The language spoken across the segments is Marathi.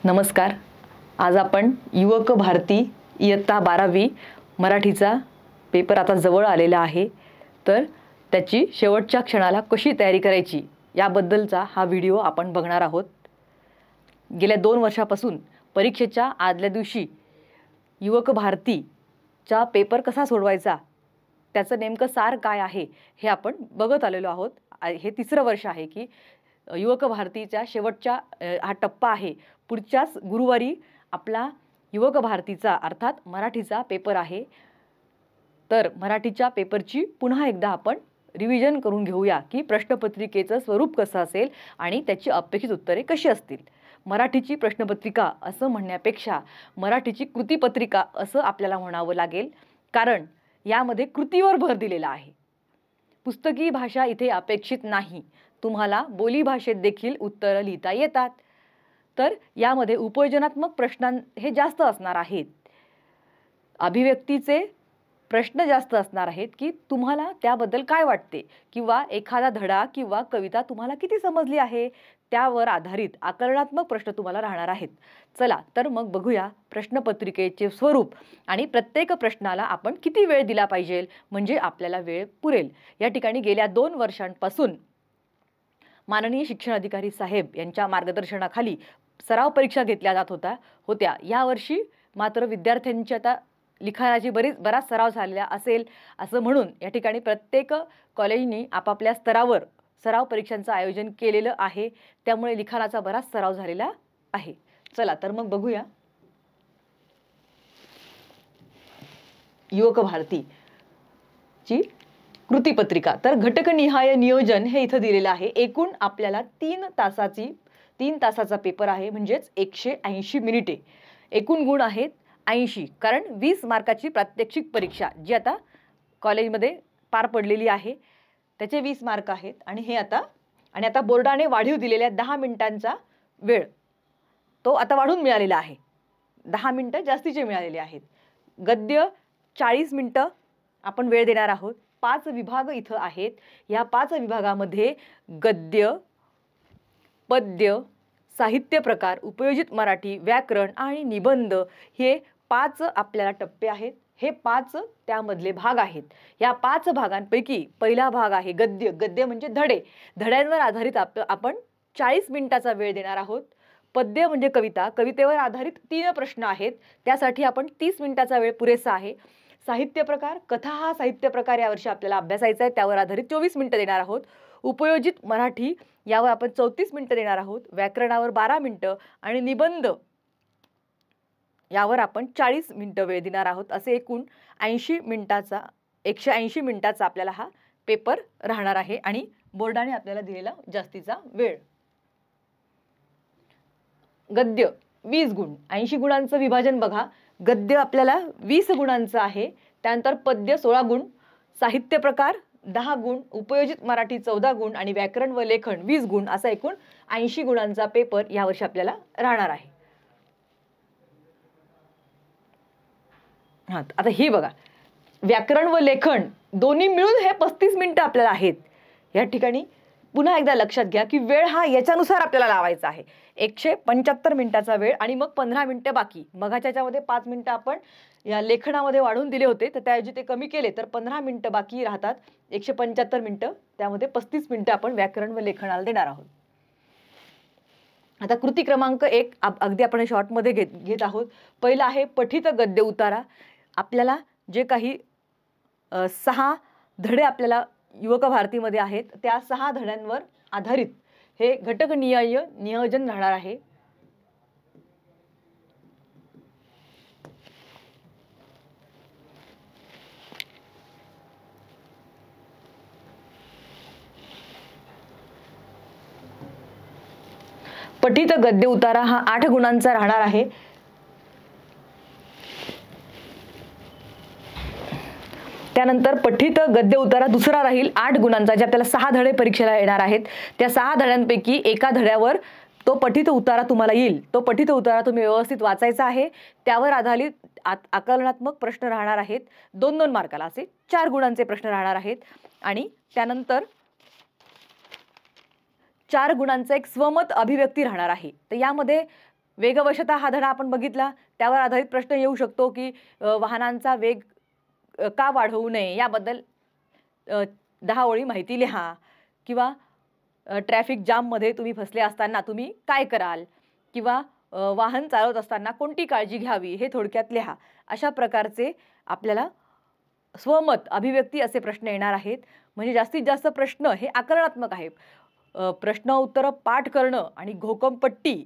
नमस्कार. आज आपण युवक भारती इयत्ता 12वी मराठीचा पेपर आता जवळ आलेला आहे, तर त्याची शेवटच्या क्षणाला कशी तयारी करायची याबद्दलचा हा व्हिडिओ आपण बघणार आहोत. गेल्या 2 वर्षापासून परीक्षेच्या आदल्या दिवशी युवक भारतीचा पेपर कसा सोडवायचा, त्याचं नेमकं सार काय आहे हे आपण बघत आलेलो आहोत. हे तिसरं वर्ष आहे की युवक भारतीच्या शेवटच्या हा टप्पा आहे. पुढच्याच गुरुवारी आपला युवक भारतीचा अर्थात मराठीचा पेपर आहे. तर मराठीच्या पेपरची पुन्हा एकदा आपण रिव्हिजन करून घेऊया की प्रश्नपत्रिकेचं स्वरूप कसं असेल आणि त्याची अपेक्षित उत्तरे कशी असतील. मराठीची प्रश्नपत्रिका असं म्हणण्यापेक्षा मराठीची कृतीपत्रिका असं आपल्याला म्हणावं लागेल, कारण यामध्ये कृतीवर भर दिलेला आहे. पुस्तकी भाषा इथे अपेक्षित नाही. तुम्हाला बोलीभाषेत देखील उत्तरं लिहिता येतात. तर यामध्ये उपयोजनात्मक प्रश्न हे जास्त असणार आहेत. अभिव्यक्तीचे प्रश्न जास्त असणार आहेत की तुम्हाला त्याबद्दल काय वाटते किंवा एखादा धडा किंवा कविता तुम्हाला किती समजली आहे त्यावर आधारित आकलनात्मक प्रश्न तुम्हाला राहणार आहेत. चला तर मग बघूया प्रश्नपत्रिकेचे स्वरूप आणि प्रत्येक प्रश्नाला आपण किती वेळ दिला पाहिजे म्हणजे आपल्याला वेळ पुरेल. या ठिकाणी गेल्या 2 वर्षांपासून माननीय शिक्षण अधिकारी साहेब यांच्या मार्गदर्शनाखाली सराव परीक्षा घेतल्या जात होत्या. यावर्षी मात्र विद्यार्थ्यांची आता लिखाणाची बराच सराव झालेला असेल असं म्हणून या ठिकाणी प्रत्येक कॉलेजनी आपापल्या स्तरावर सराव परीक्षांचं आयोजन केलेलं आहे. त्यामुळे लिखाणाचा बराच सराव झालेला आहे. चला तर मग बघूया युवक भारतीची कृतीपत्रिका. तर घटकनिहाय नियोजन हे इथं दिलेलं आहे. एकूण आपल्याला 3 तासाचा पेपर आहे, म्हणजेच 180 मिनिटे. एकूण गुण आहेत 80, कारण 20 मार्काची प्रात्यक्षिक परीक्षा जी आता कॉलेजमध्ये पार पडलेली आहे त्याचे 20 मार्क आहेत. आणि आता बोर्डाने वाढीव दिलेल्या 10 मिनिटांचा वेळ तो आता वाढून मिळालेला आहे. 10 मिनिटं जास्तीचे मिळालेले आहेत. गद्य 40 मिनिटं आपण वेळ देणार आहोत. 5 विभाग इथं आहेत. या 5 विभागामध्ये गद्य, पद्य, साहित्य प्रकार, उपयोजित मराठी, व्याकरण आणि निबंध हे 5 आपल्याला टप्पे आहेत. हे 5 त्यामधले भाग आहेत. या 5 भागांपैकी पहिला भाग आहे गद्य. गद्य म्हणजे धडे. धड्यांवर आधारित आपण 40 मिनिटाचा वेळ देणार आहोत. पद्य म्हणजे कविता. कवितेवर आधारित 3 प्रश्न आहेत. त्यासाठी आपण 30 मिनिटाचा वेळ पुरेसा आहे. साहित्य प्रकार, कथा हा साहित्य प्रकार यावर्षी आपल्याला अभ्यासायचा आहे. त्यावर आधारित 24 मिनिटं देणार आहोत. उपयोजित मराठी यावर आपण 34 मिनिटं देणार आहोत. व्याकरणावर 12 मिनिटं आणि निबंध यावर आपण 40 मिनिटं वेळ देणार आहोत. असे एकूण 180 मिनिटाचा आपल्याला हा पेपर राहणार आहे आणि बोर्डाने आपल्याला दिलेला जास्तीचा वेळ. गद्य 20 गुण, 80 गुणांचं विभाजन बघा. गद्य आपल्याला 20 गुणांचं आहे. त्यानंतर पद्य 16 गुण, साहित्य प्रकार 10 गुण, उपयोजित मराठी 14 गुण आणि व्याकरण व लेखन 20 गुण, असा एकूण 80 गुणांचा पेपर यावर्षी आपल्याला राहणार आहे. आता ही बघा, व्याकरण व लेखन दोन्ही मिळून हे 35 मिनिटं आपल्याला आहेत. या ठिकाणी पुन्हा एकदा लक्षात घ्या की वेळ हा याच्यानुसार आपल्याला लावायचा आहे. 175 मिनिटाचा वेळ आणि मग 15 मिनिटं बाकी. मगाच्या याच्यामध्ये 5 मिनिटं आपण या लेखनामध्ये वाढवून दिले होते, तर त्याऐवजी ते कमी केले तर 15 मिनिटं बाकी राहतात. 175 मिनिटं, त्यामध्ये 35 मिनिटं आपण व्याकरण व लेखनाला देणार आहोत. आता कृती क्रमांक 1 अगदी आपण शॉर्टमध्ये घेत आहोत. पहिला आहे पठित गद्य उतारा. आपल्याला जे काही 6 धडे आपल्याला युवक भारतीमध्ये आहेत त्या 6 धड्यांवर आधारित हे घटकनिहाय नियोजन राहणार आहे. पठित गद्य उतारा हा 8 गुणांचा राहणार आहे. त्यानंतर पठित गद्य उतारा दुसरा राहील 8 गुणांचा, जे आपल्याला 6 धडे परीक्षेला येणार आहेत. त्या 6 धड्यांपैकी एका धड्यावर तो पठित उतारा तुम्हाला येईल. तो पठित उतारा तुम्ही व्यवस्थित वाचायचा आहे. त्यावर आधारित आकलनात्मक प्रश्न राहणार आहेत. 2-2 मार्काला असे 4 गुणांचे प्रश्न राहणार आहेत. आणि त्यानंतर 4 गुणांचा एक स्वमत अभिव्यक्ती राहणार आहे. तर यामध्ये वेगवशता हा धडा आपण बघितला, त्यावर आधारित प्रश्न येऊ शकतो की वाहनांचा वेग का वाढवू नये याबद्दल 10 ओळी माहिती लिहा, किंवा ट्रॅफिक जाममध्ये तुम्ही फसले असताना तुम्ही काय कराल, किंवा वाहन चालवत असताना कोणती काळजी घ्यावी हे थोडक्यात लिहा. अशा प्रकारचे आपल्याला स्वमत अभिव्यक्ती असे प्रश्न येणार आहेत. म्हणजे जास्तीत जास्त प्रश्न हे आकरणात्मक आहे. प्रश्न उत्तर पाठ करणं आणि घोकंपट्टी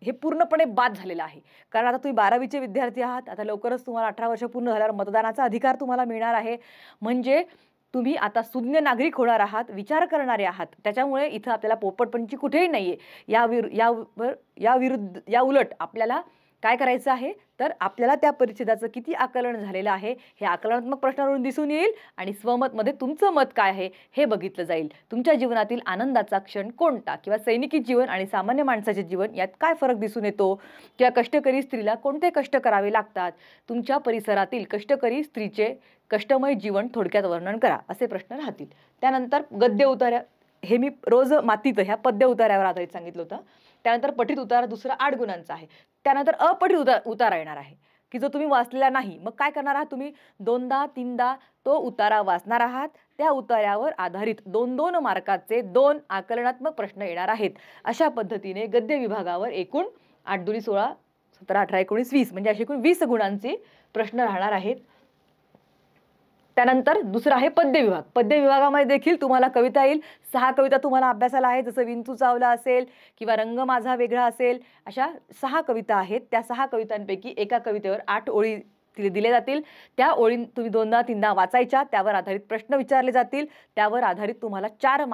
हे पूर्णपणे बाद झालेलं आहे. कारण आता तुम्ही 12वीचे विद्यार्थी आहात. आता लवकरच तुम्हाला 18 वर्ष पूर्ण झाल्यावर मतदानाचा अधिकार तुम्हाला मिळणार आहे. म्हणजे तुम्ही आता सुज्ञ नागरिक होणार आहात, विचार करणारे आहात. त्याच्यामुळे इथं आपल्याला पोपटपंची कुठेही नाहीये. या उलट आपल्याला काय करायचं आहे, तर आपल्याला त्या परिच्छेदाचं किती आकलन झालेलं आहे हे आकलनात्मक प्रश्नावरून दिसून येईल आणि स्वमतमध्ये तुमचं मत काय आहे हे बघितलं जाईल. तुमच्या जीवनातील आनंदाचा क्षण कोणता, किंवा सैनिकी जीवन आणि सामान्य माणसाचे जीवन यात काय फरक दिसून येतो, किंवा कष्टकरी स्त्रीला कोणते कष्ट करावे लागतात, तुमच्या परिसरातील कष्टकरी स्त्रीचे कष्टमय जीवन थोडक्यात वर्णन करा, असे प्रश्न राहतील. त्यानंतर गद्य उतारा, हे मी रोज मातीत ह्या पद्य उतार्यावर आधारित सांगितलं होतं. त्यानंतर पठित उतारा दुसरा 8 गुणांचा आहे. त्यानंतर अपठित उतारा येणार आहे की जो तुम्ही वाचलेला नाही. मग काय करणार आहात, तुम्ही 2दा 3दा तो उतारा वाचणार आहात. त्या उतार्यावर आधारित 2-2 मार्काचे 2 आकलनात्मक प्रश्न येणार आहेत. अशा पद्धतीने गद्य विभागावर एकूण 8 दुनी 16 17 18 19 20 म्हणजे असे एकूण 20 गुणांचे प्रश्न राहणार आहेत. त्यानंतर दुसरा आहे पद्य विभाग. पद्य विभागामध्ये देखील तुम्हाला कविता येईल. 6 कविता तुम्हाला अभ्यासाला आहे, जसं विंचू चावला असेल किंवा रंग माझा वेगळा असेल. अशा 6 कविता आहेत. त्या 6 कवितांपैकी एका कवितेवर 8 ओळी दिल्या जातील. त्या ओळी तुम्ही 2दा 3दा वाचायच्या. त्यावर आधारित प्रश्न विचारले जातील. त्यावर आधारित तुम्हाला 4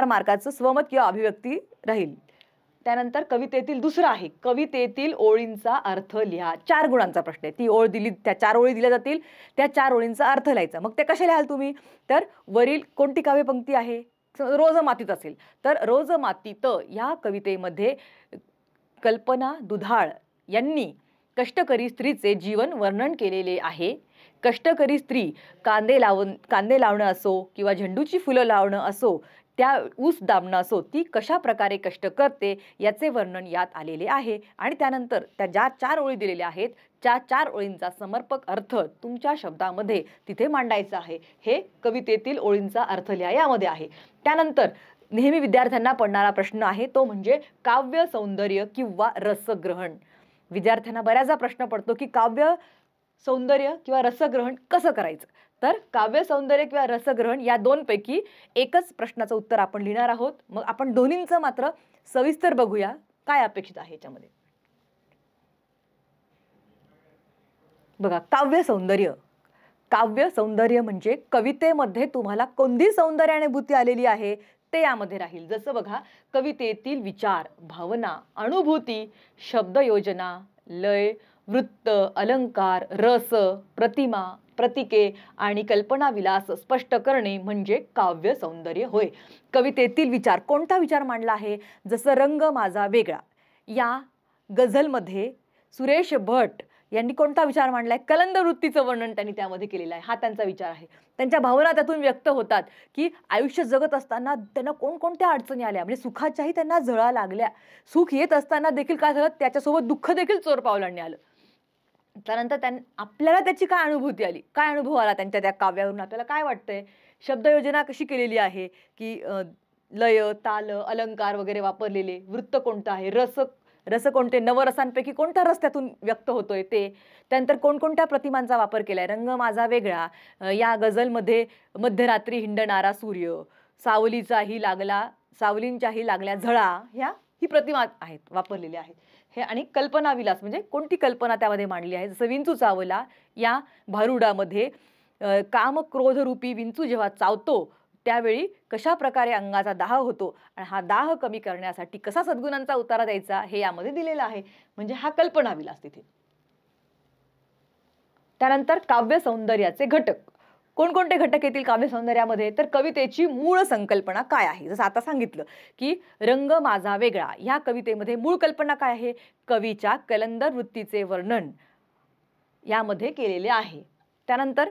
मार्काचं स्वमत किंवा अभिव्यक्ती राहील. त्यानंतर कवितेतील दुसरं आहे कवितेतील ओळींचा अर्थ लिहा. 4 गुणांचा प्रश्न आहे. ती ओळ दिली, त्या 4 ओळी दिल्या जातील. त्या 4 ओळींचा अर्थ लिहायचा. मग ते कसे लिहाल तुम्ही, तर वरील कोणती काव्यपंक्ती आहे, रोज मातीत असेल तर रोज मातीत या कवितेमध्ये कल्पना दुधाळ यांनी कष्टकरी स्त्रीचे जीवन वर्णन केलेले आहे. कष्टकरी स्त्री कांदे लावणं असो किंवा झेंडूची फुलं लावणं असो, त्या ऊस दाबणं असो, ती कशा प्रकारे कष्ट करते याचे वर्णन यात आलेले आहे. आणि त्यानंतर त्या ज्या 4 ओळी दिलेल्या आहेत त्या 4 ओळींचा समर्पक अर्थ तुमच्या शब्दामध्ये तिथे मांडायचा आहे. हे कवितेतील ओळींचा अर्थ लिहा यामध्ये आहे. त्यानंतर नेहमी विद्यार्थ्यांना पडणारा प्रश्न आहे तो म्हणजे काव्य सौंदर्य किंवा रसग्रहण. विद्यार्थ्यांना बऱ्याचदा प्रश्न पडतो की काव्य सौंदर्य किंवा रसग्रहण कसं करायचं. तर काव्य सौंदर्य किंवा रसग्रहण या 2 पैकी एकच प्रश्नाचं उत्तर आपण लिहिणार आहोत. मग आपण दोन्हींचं मात्र सविस्तर बघूया काय अपेक्षित आहे याच्यामध्ये. बघा, काव्य सौंदर्य म्हणजे कवितेमध्ये तुम्हाला कोणती सौंदर्यानुभूती आलेली आहे ते यामध्ये राहील. जसं बघा, कवितेतील विचार, भावना, अनुभूती, शब्दयोजना, लय, वृत्त, अलंकार, रस, प्रतिमा, प्रतीके आणि कल्पनाविलास स्पष्ट करणे म्हणजे काव्य सौंदर्य होय. कवितेतील विचार, कोणता विचार मांडला आहे, जसं रंग माझा वेगळा या गझलमध्ये सुरेश भट यांनी कोणता विचार मांडलाय, कलंद वृत्तीचं वर्णन त्यांनी त्यामध्ये केलेलं आहे. हा त्यांचा विचार आहे. त्यांच्या भावना त्यातून व्यक्त होतात की आयुष्य जगत असताना त्यांना कोणकोणत्या अडचणी आल्या, म्हणजे सुखाच्याही त्यांना झळा लागल्या. सुख येत असताना देखील काय झालं, त्याच्यासोबत दुःख देखील चोर पावलांनी आलं. त्यानंतर आपल्याला त्याची काय अनुभूती आली, काय अनुभव आला त्यांच्या त्या काव्यावरून, आपल्याला काय वाटतंय, शब्दयोजना कशी केलेली आहे की लय, ताल, अलंकार वगैरे वापरलेले, वृत्त कोणतं आहे, रस कोणते, नवरसांपैकी कोणता रस त्यातून व्यक्त होतोय ते. त्यानंतर कोणकोणत्या प्रतिमांचा वापर केलाय, रंग माझा वेगळा या गझलमध्ये मध्यरात्री हिंडणारा सूर्य, सावलींच्याही लागल्या झळा, ही प्रतिमा आहेत वापरलेल्या आहेत. हे आणि कल्पनाविलास म्हणजे कोणती कल्पना त्यामध्ये मांडली आहे, जसं विंचू चावला या भारुडामध्ये काम क्रोध रूपी विंचू जेव्हा चावतो त्यावेळी कशा प्रकारे अंगाचा दाह होतो आणि हा दाह कमी करण्यासाठी कसा सद्गुणांचा उतारा द्यायचा हे यामध्ये दिलेलं आहे. म्हणजे हा कल्पनाविलास तिथे. त्यानंतर काव्य सौंदर्याचे घटक, कोणकोणते घटक येतील काव्य सौंदर्यामध्ये, तर कवितेची मूळ संकल्पना काय आहे. जसं आता सांगितलं की रंग माझा वेगळा या कवितेमध्ये मूळ कल्पना काय आहे, कवीच्या कलंदर वृत्तीचे वर्णन यामध्ये केलेले आहे. त्यानंतर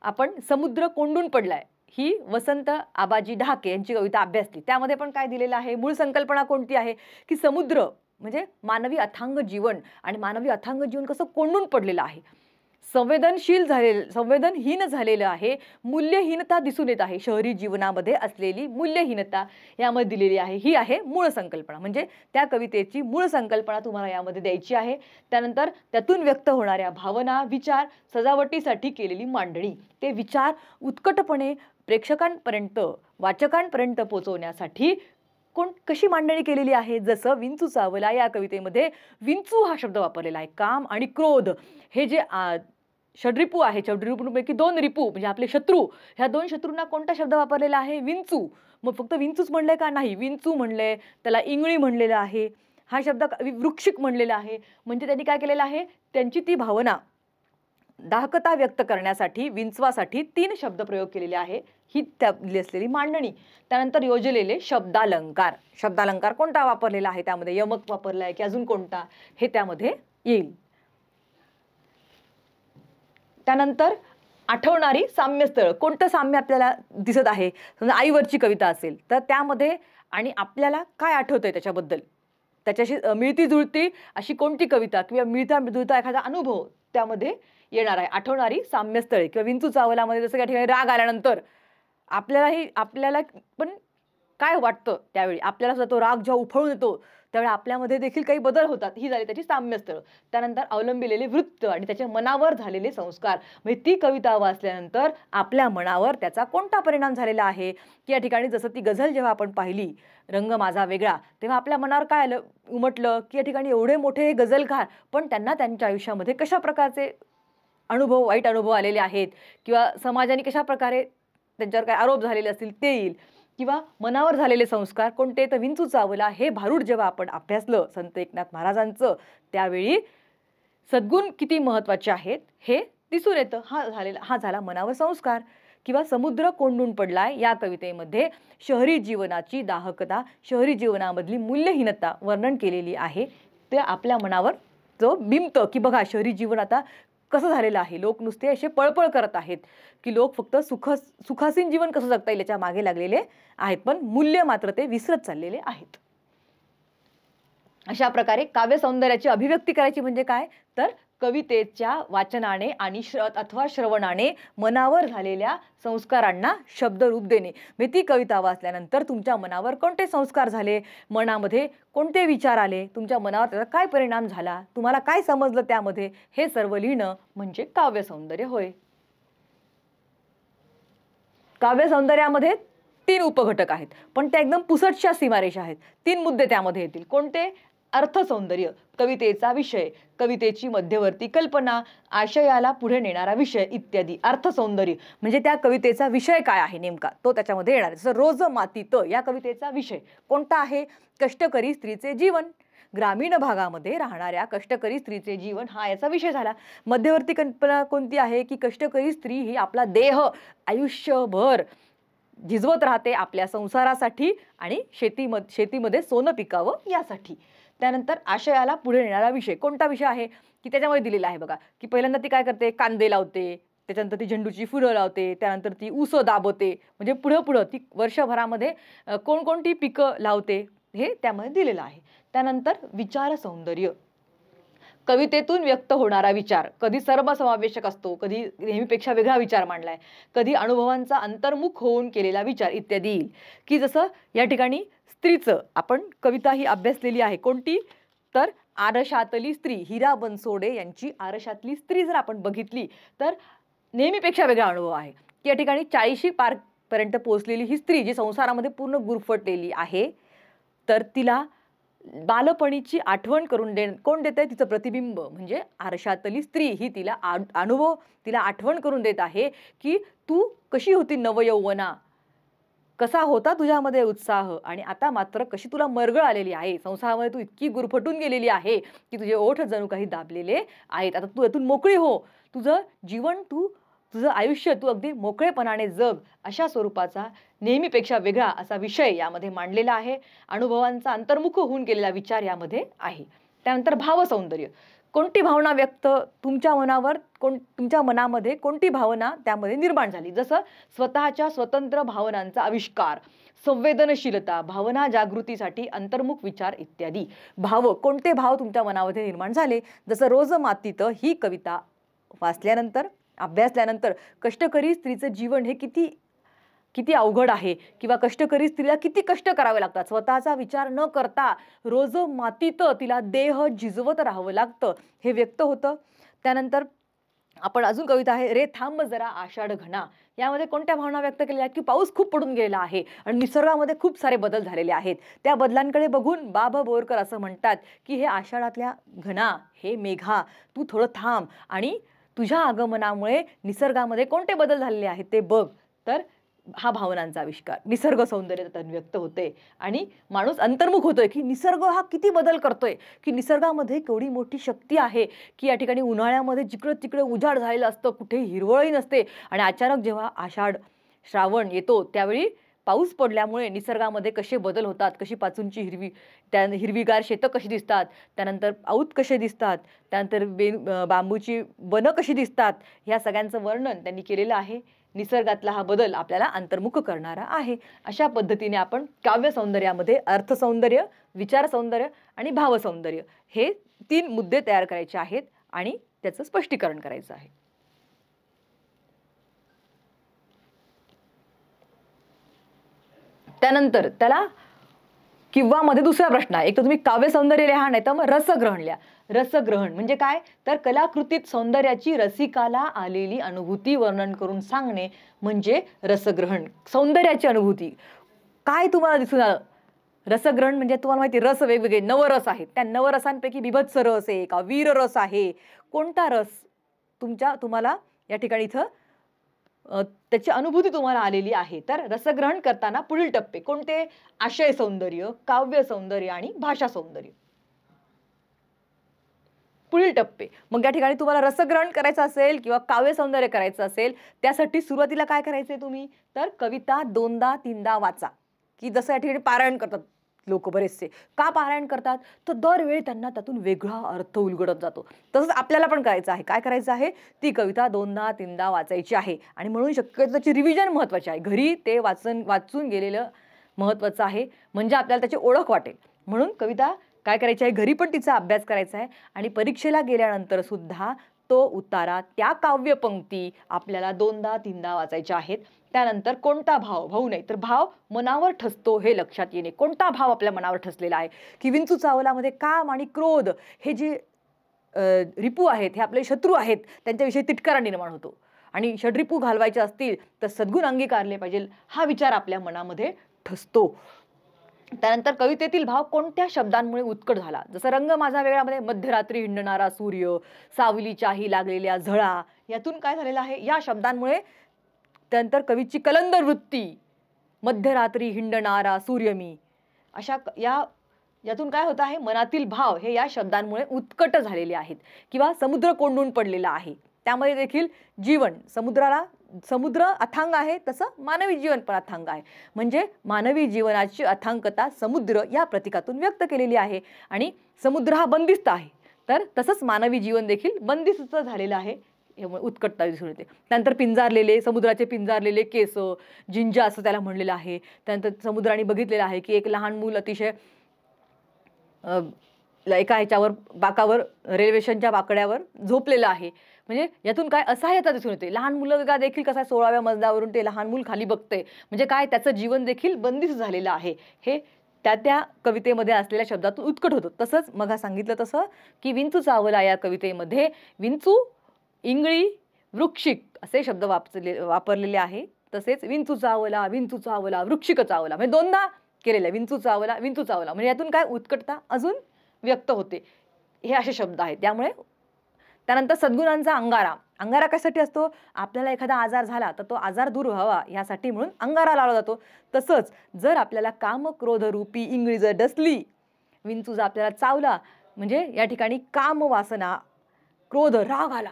आपण समुद्र कोंडून पडलाय ही वसंत आबाजी ढाके यांची कविता अभ्यासली. त्यामध्ये पण काय दिलेलं आहे, मूळ संकल्पना कोणती आहे की समुद्र म्हणजे मानवी अथांग जीवन आणि मानवी अथांग जीवन कसं कोंडून पडलेलं आहे, संवेदनहीन झालेलं आहे, मूल्यहीनता दिसून येत आहे, शहरी जीवनामध्ये असलेली मूल्यहीनता यामध्ये दिलेली आहे. ही आहे मूळ संकल्पना. म्हणजे त्या कवितेची मूळ संकल्पना तुम्हाला यामध्ये द्यायची आहे. त्यानंतर त्यातून व्यक्त होणाऱ्या भावना, विचार, सजावटीसाठी केलेली मांडणी, ते विचार उत्कटपणे प्रेक्षकांपर्यंत, वाचकांपर्यंत पोहोचवण्यासाठी कशी मांडणी केलेली आहे. जसं विंचू चावला या कवितेमध्ये विंचू हा शब्द वापरलेला आहे. काम आणि क्रोध हे जे षड्रिपू आहे, षड्रिपूंपैकी 2 रिपू म्हणजे आपले शत्रू, ह्या 2 शत्रूंना कोणता शब्द वापरलेला आहे, विंचू. मग फक्त विंचूच म्हणलंय का, नाही, विंचू म्हणलंय, त्याला इंगळी म्हणलेला आहे, हा शब्द वृक्षिक म्हणलेला आहे. म्हणजे त्यांनी काय केलेलं आहे, त्यांची ती भावना दाहकता व्यक्त करण्यासाठी विंचवासाठी 3 शब्द प्रयोग केलेले आहे. ही त्यातली असलेली मांडणी. त्यानंतर योजलेले शब्दालंकार, शब्दालंकार कोणता वापरलेला आहे, त्यामध्ये यमक वापरलाय की अजून कोणता, हे त्यामध्ये येईल. त्यानंतर आठवणारी साम्यस्थळ, कोणतं साम्य आपल्याला दिसत आहे. समजा आईवरची कविता असेल तर त्यामध्ये आणि आपल्याला काय आठवतंय त्याच्याबद्दल, त्याच्याशी मिळती जुळती अशी कोणती कविता किंवा मिळता जुळता एखादा अनुभव त्यामध्ये येणार आहे. आठवणारी साम्यस्थळे किंवा विंचू चावलामध्ये जसं काही ठिकाणी राग आल्यानंतर आपल्याला पण काय वाटतं, त्यावेळी आपल्याला सुद्धा तो राग जेव्हा उफळून येतो त्यावेळी आपल्यामध्ये देखील काही बदल होतात. ही झाली त्याची साम्यस्थळ. त्यानंतर अवलंबिलेले वृत्त आणि त्याच्या मनावर झालेले संस्कार, म्हणजे ती कविता वाचल्यानंतर आपल्या मनावर त्याचा कोणता परिणाम झालेला आहे, की या ठिकाणी जसं ती गझल जेव्हा आपण पाहिली रंग माझा वेगळा, तेव्हा आपल्या मनावर काय आलं, उमटलं की या ठिकाणी एवढे मोठे गझलकार पण त्यांना त्यांच्या आयुष्यामध्ये कशा प्रकारचे अनुभव, वाईट अनुभव आलेले आहेत किंवा समाजाने कशा प्रकारे त्यांच्यावर काय आरोप झालेले असतील ते येईल, किंवा मनावर झालेले संस्कार कोणते, तर विंचू चावला हे भारूड जेव्हा आपण अभ्यासलं संत एकनाथ महाराजांचं, त्यावेळी सद्गुण किती महत्त्वाचे आहेत हे दिसून येतं. हा झाला मनावर संस्कार. किंवा समुद्र कोंडून पडलाय या कवितेमध्ये शहरी जीवनाची दाहकता, शहरी जीवनामधली मूल्यहीनता वर्णन केलेली आहे. ते आपल्या मनावर जो बिंबतं की बघा शहरी जीवन आता कसं झालेलं आहे, लोक नुसते असे पळपळ करत आहेत की लोक फक्त सुखासीन जीवन कसं जगता येईल याच्या मागे लागलेले आहेत, पण मूल्य मात्र ते विसरत चाललेले आहेत. अशा प्रकारे काव्य सौंदर्याची अभिव्यक्ती करायची म्हणजे काय, तर कवितेच्या वाचनाने आणि अथवा श्रवणाने मनावर झालेल्या संस्कारांना शब्दरूप देणे. म्हणजे ती कविता वाचल्यानंतर तुमच्या मनावर कोणते संस्कार झाले, मनामध्ये कोणते विचार आले, तुमच्या मनावर त्याचा काय परिणाम झाला, तुम्हाला काय समजलं त्यामध्ये, हे सर्व लिहिणं म्हणजे काव्य सौंदर्य होय. काव्य सौंदर्यामध्ये 3 उपघटक आहेत, पण त्या एकदम पुसटशा सीमारेषा आहेत. 3 मुद्दे त्यामध्ये येतील. कोणते, अर्थसौंदर्य, कवितेचा विषय, कवितेची मध्यवर्ती कल्पना, आशयाला पुढे नेणारा विषय इत्यादी. अर्थसौंदर्य म्हणजे त्या कवितेचा विषय काय आहे नेमका, तो त्याच्यामध्ये येणार. जसं रोज मातीत या कवितेचा विषय कोणता आहे, कष्टकरी स्त्रीचे जीवन, ग्रामीण भागामध्ये राहणाऱ्या कष्टकरी स्त्रीचे जीवन हा याचा विषय झाला. मध्यवर्ती कल्पना कोणती आहे की कष्टकरी स्त्री ही आपला देह आयुष्यभर झिजवत राहते आपल्या संसारासाठी आणि शेतीमध्ये सोनं पिकावं यासाठी. त्यानंतर आशयाला पुढे नेणारा विषय कोणता विषय आहे की त्याच्यामध्ये दिलेला आहे बघा, की पहिल्यांदा ती काय करते, कांदे लावते, त्याच्यानंतर ती झेंडूची फुलं लावते, त्यानंतर ती ऊस दाबते, म्हणजे पुढं ती वर्षभरामध्ये कोणकोणती पिकं लावते हे त्यामध्ये दिलेलं आहे. त्यानंतर विचार सौंदर्य, कवितेतून व्यक्त होणारा विचार कधी सर्वसमावेशक असतो, कधी नेहमीपेक्षा वेगळा विचार मांडलाय, कधी अनुभवांचा अंतर्मुख होऊन केलेला विचार इत्यादी येईल. की जसं या ठिकाणी स्त्रीचं आपण कविता ही अभ्यासलेली आहे कोणती, तर आरशातली स्त्री, हिरा बनसोडे यांची आरशातली स्त्री जर आपण बघितली तर नेहमीपेक्षा वेगळा अनुभव आहे. की या ठिकाणी 40 पार पर्यंत पोहोचलेली ही स्त्री जी संसारामध्ये पूर्ण गुरफटलेली आहे, तर तिला बालपणीची आठवण करून कोण देत आहे, तिचं प्रतिबिंब म्हणजे आरशातली स्त्री ही तिला अनुभव, तिला आठवण करून देत आहे की तू कशी होती नवयौवना, कसा होता तुझ्यामध्ये उत्साह, आणि आता मात्र कशी तुला मरगळ आलेली आहे, संसारामध्ये तू इतकी गुरफटून गेलेली आहे की तुझे ओठ जणू काही दाबलेले आहेत. आता तू यातून मोकळी हो, तुझं जीवन, तुझं आयुष्य तू अगदी मोकळेपणाने जग, अशा स्वरूपाचा नेहमीपेक्षा वेगळा असा विषय यामध्ये मांडलेला आहे. अनुभवांचा अंतर्मुख होऊन केलेला विचार यामध्ये आहे. त्यानंतर भावसौंदर्य, कोणती भावना व्यक्त तुमच्या मनामध्ये कोणती भावना त्यामध्ये निर्माण झाली, जसं स्वतःच्या स्वतंत्र भावनांचा आविष्कार, संवेदनशीलता, भावना जागृतीसाठी अंतर्मुख विचार इत्यादी. कोणते भाव तुमच्या मनामध्ये निर्माण झाले, जसं रोज मातीत ही कविता वाचल्यानंतर अभ्यासल्यानंतर कष्टकरी स्त्रीचं जीवन हे किती अवघड आहे, किंवा कष्टकरी स्त्रीला किती कष्ट करावे लागतात, स्वतःचा विचार न करता रोज मातीत तिला देह झिजवत राहावं लागतं, हे व्यक्त होतं. त्यानंतर आपण अजून कविता आहे रे थांब जरा आषाढ घना. यामध्ये कोणत्या भावना व्यक्त केलेल्या आहेत की पाऊस खूप पडून गेलेला आहे आणि निसर्गामध्ये खूप सारे बदल झालेले आहेत. त्या बदलांकडे बघून बाब बोरकर असं म्हणतात की हे आषाढातल्या घना, हे मेघा, तू थोडं थांब आणि तुझ्या आगमनामुळे निसर्गामध्ये कोणते बदल झालेले आहेत ते बघ. तर हा भावनांचा आविष्कार, निसर्ग सौंदर्य त्यातून व्यक्त होते आणि माणूस अंतर्मुख होतोय की निसर्ग हा किती बदल करतोय, की निसर्गामध्ये केवढी मोठी शक्ती आहे, की या ठिकाणी उन्हाळ्यामध्ये जिकडं तिकडे उजाड झालेलं असतं, कुठे हिरवळही नसते आणि अचानक जेव्हा आषाढ श्रावण येतो त्यावेळी पाऊस पडल्यामुळे निसर्गामध्ये कसे बदल होतात, कशी पाचूंची हिरवीगार शेतं कशी दिसतात, त्यानंतर औत कसे दिसतात, त्यानंतर बांबूची वनं कशी दिसतात, ह्या सगळ्यांचं वर्णन त्यांनी केलेलं आहे. निसर्गातला हा बदल आपल्याला अंतर्मुख करणारा आहे. अशा पद्धतीने आपण काव्य सौंदर्यामध्ये अर्थ सौंदर्य, विचार सौंदर्य आणि भाव सौंदर्य हे 3 मुद्दे तयार करायचे आहेत आणि त्याचं स्पष्टीकरण करायचं आहे. त्यानंतर त्याला किंवा मध्ये दुसरा प्रश्न आहे, एक तर तुम्ही काव्य सौंदर्य लिहा, नाही तर मग रसग्रहण लिहा. रसग्रहण म्हणजे काय, तर कलाकृतीत सौंदर्याची रसिकाला आलेली अनुभूती वर्णन करून सांगणे म्हणजे रसग्रहण. सौंदर्याची अनुभूती काय तुम्हाला दिसून आलं. रसग्रहण म्हणजे तुम्हाला माहिती रस वेगवेगळे नवरस आहेत, त्या नवरसांपैकी बिभत्स रस आहे का, वीर रस आहे, कोणता रस तुम्हाला या ठिकाणी इथं त्याची अनुभूती तुम्हाला आलेली आहे. तर रसग्रहण करताना पुढील टप्पे कोणते, आशय सौंदर्य, काव्य सौंदर्य आणि भाषा सौंदर्य. पुढील टप्पे मग या ठिकाणी तुम्हाला रसग्रहण करायचं असेल किंवा काव्य सौंदर्य करायचं असेल, त्यासाठी सुरुवातीला काय करायचंय तुम्ही, तर कविता 2दा 3दा वाचा, की जसं या ठिकाणी पारायण करतात लोक बरेचसे. का पारायण करतात, तर दरवेळी त्यांना त्यातून वेगळा अर्थ उलगडत जातो. तसंच आपल्याला पण करायचं आहे. काय करायचं आहे, ती कविता 2दा 3दा वाचायची आहे आणि म्हणून शक्यतो त्याची रिव्हिजन महत्त्वाची आहे. घरी ते वाचून गेलेलं महत्त्वाचं आहे, म्हणजे आपल्याला त्याची ओळख वाटेल. म्हणून कविता काय करायची आहे, घरी पण तिचा अभ्यास करायचा आहे आणि परीक्षेला गेल्यानंतर सुद्धा तो उतारा, त्या काव्यपंक्ती आपल्याला 2दा 3दा वाचायच्या आहेत. त्यानंतर कोणता भाव नाही तर भाव मनावर ठसतो हे लक्षात येणे. कोणता भाव आपल्या मनावर ठसलेला आहे, की विंचू चावलामध्ये काम आणि क्रोध हे जे रिपू आहेत, हे आपले शत्रू आहेत, त्यांच्याविषयी तिटकारा निर्माण होतो आणि षड्रिपू घालवायचे असतील तर सद्गुण अंगीकारले पाहिजे, हा विचार आपल्या मनामध्ये ठसतो. त्यानंतर कवितेतील भाव कोणत्या शब्दांमुळे उत्कट झाला, जसं रंग माझा वेगळामध्ये मध्यरात्री हिंडणारा सूर्य, सावलीच्याही लागलेल्या झळा, यातून काय झालेलं आहे, या शब्दांमुळे. त्यानंतर कवीची कलंदर वृत्ती, मध्यरात्री हिंडणारा सूर्य मी, अशा यातून काय होत आहे, मनातील भाव हे या शब्दांमुळे उत्कट झालेले आहेत. किंवा समुद्र कोंडून पडलेला आहे, त्यामध्ये देखील जीवन, समुद्र अथांग आहे तसं मानवी जीवन पण अथांग आहे, म्हणजे मानवी जीवनाची अथांगता समुद्र या प्रतीकातून व्यक्त केलेली आहे. आणि समुद्र हा बंदिस्त आहे, तर तसंच मानवी जीवन देखील बंदिस्त झालेलं आहे, उत्कटता दिसून येते. त्यानंतर समुद्राचे पिंजारलेले केस, जिंजा असं त्याला म्हणलेलं आहे. त्यानंतर समुद्राने बघितलेलं आहे की एक लहान मूल अतिशय एका ह्याच्यावर बाकावर, रेल्वे स्टेशनच्या बाकड्यावर झोपलेलं आहे. म्हणजे यातून काय असहाय्यता दिसून येते. लहान मुलगा देखील कसा 16व्या मजल्यावरून ते लहान मूल खाली बघते, म्हणजे काय, त्याचं जीवन देखील बंदिस्त झालेलं आहे. हे त्या कवितेमध्ये असलेल्या शब्दातून उत्कट होतं. तसंच मग सांगितलं तसं की विंचू चावला या कवितेमध्ये विंचू, इंगळी, वृक्षिक असे शब्द वापरलेले आहे. तसेच विंचू चावला, वृक्षिक चावला, म्हणजे 2दा केलेलं आहे. विंचू चावला म्हणजे यातून काय उत्कटता अजून व्यक्त होते, हे असे शब्द आहेत. त्यामुळे त्यानंतर सद्गुणांचा अंगारा कशासाठी असतो, आपल्याला एखादा आजार झाला तर तो आजार दूर व्हावा यासाठी म्हणून अंगारा लावला जातो. तसंच जर आपल्याला काम क्रोध रूपी इंगळी जर डसली, विंचू जर आपल्याला चावला म्हणजे या ठिकाणी काम वासना, क्रोध, राग आला,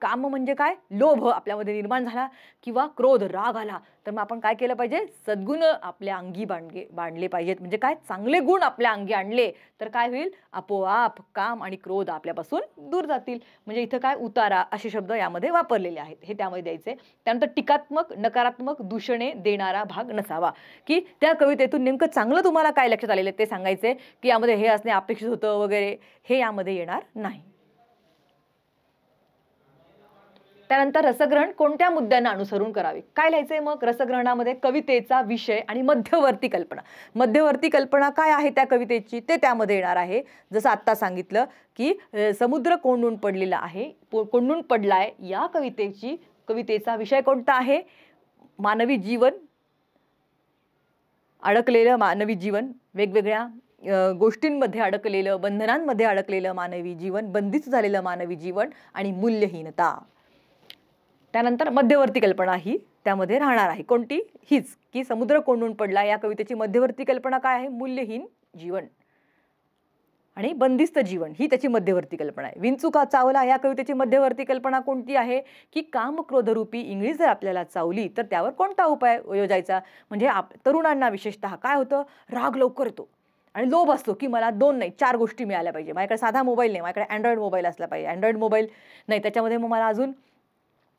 काम म्हणजे काय, लोभ आपल्यामध्ये निर्माण झाला किंवा क्रोध राग आला तर मग आपण काय केलं पाहिजे, सद्गुण आपल्या अंगी बांधले पाहिजेत. म्हणजे काय, चांगले गुण आपल्या अंगी आणले तर काय होईल, आपोआप काम आणि क्रोध आपल्यापासून दूर जातील. म्हणजे इथं काय, उतारा असे शब्द यामध्ये वापरलेले आहेत, हे त्यामध्ये द्यायचे. त्यानंतर टीकात्मक नकारात्मक दूषणे देणारा भाग नसावा, की त्या कवितेतून नेमकं चांगलं तुम्हाला काय लक्षात आलेलं ते सांगायचे, की यामध्ये हे असणे अपेक्षित होतं वगैरे, हे यामध्ये येणार नाही. त्यानंतर रसग्रहण कोणत्या मुद्द्यांना अनुसरून करावे, काय लिहायचंय मग रसग्रहणामध्ये, कवितेचा विषय आणि मध्यवर्ती कल्पना. मध्यवर्ती कल्पना काय आहे त्या कवितेची ते त्यामध्ये येणार आहे. जसं आत्ता सांगितलं की समुद्र कोंडून पडलेला आहे, कोंडून पडलाय या कवितेचा विषय कोणता आहे, मानवी जीवन, अडकलेलं मानवी जीवन, वेगवेगळ्या गोष्टींमध्ये अडकलेलं, बंधनांमध्ये अडकलेलं मानवी जीवन, बंदिस्त झालेलं मानवी जीवन आणि मूल्यहीनता. त्यानंतर मध्यवर्ती कल्पना ही त्यामध्ये राहणार आहे. कोणती, हीच की समुद्र कोंडून पडला या कवितेची मध्यवर्ती कल्पना काय आहे, मूल्यहीन जीवन आणि बंदिस्त जीवन, ही त्याची मध्यवर्ती कल्पना आहे. विंचू का चावला या कवितेची मध्यवर्ती कल्पना कोणती आहे, की काम क्रोधरूपी इंगळी जर आपल्याला चावली तर त्यावर कोणता उपाय योजायचा. म्हणजे तरुणांना विशेषतः काय होतं, राग लवकर येतो आणि लोभ असतो की मला 2 नाही 4 गोष्टी मिळाल्या पाहिजे. माझ्याकडे साधा मोबाईल नाही, माझ्याकडे अँड्रॉइड मोबाईल असला पाहिजे, अँड्रॉइड मोबाईल नाही त्याच्यामध्ये मग मला अजून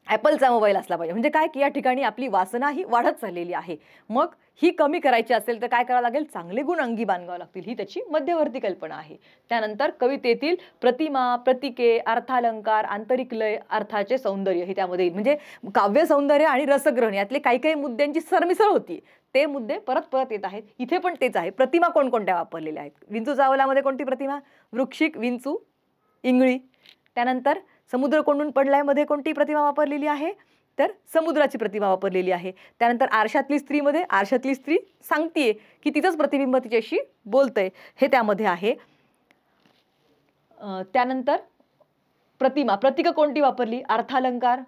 ॲपलचा मोबाईल असला पाहिजे. म्हणजे काय की या ठिकाणी आपली वासना ही वाढत चाललेली आहे. मग ही कमी करायची असेल तर काय करावं लागेल, चांगले गुण अंगी बांधावे लागतील, ही त्याची मध्यवर्ती कल्पना आहे. त्यानंतर कवितेतील प्रतिमा, प्रतीके, अर्थालंकार, आंतरिक लय, अर्थाचे सौंदर्य हे त्यामध्ये येईल. म्हणजे काव्य सौंदर्य आणि रसग्रहण यातले काही काही मुद्द्यांची सरमिसळ होती, ते मुद्दे परत परत येत आहेत. इथे पण तेच आहे. प्रतिमा कोणकोणत्या वापरलेल्या आहेत, विंचू चावलामध्ये कोणती प्रतिमा, वृक्षिक, विंचू, इंगळी. त्यानंतर समुद्र कोंडून पडलाय मध्ये कोणती प्रतिमा वापरलेली आहे, तर समुद्राची प्रतिमा वापरलेली आहे. त्यानंतर आरशातली स्त्रीमध्ये आरशातली स्त्री सांगतीये की तिचंच प्रतिबिंब तिच्याशी बोलतंय, हे त्यामध्ये आहे. त्यानंतर प्रतिमा, प्रतीक कोणती वापरली, अर्थालंकार.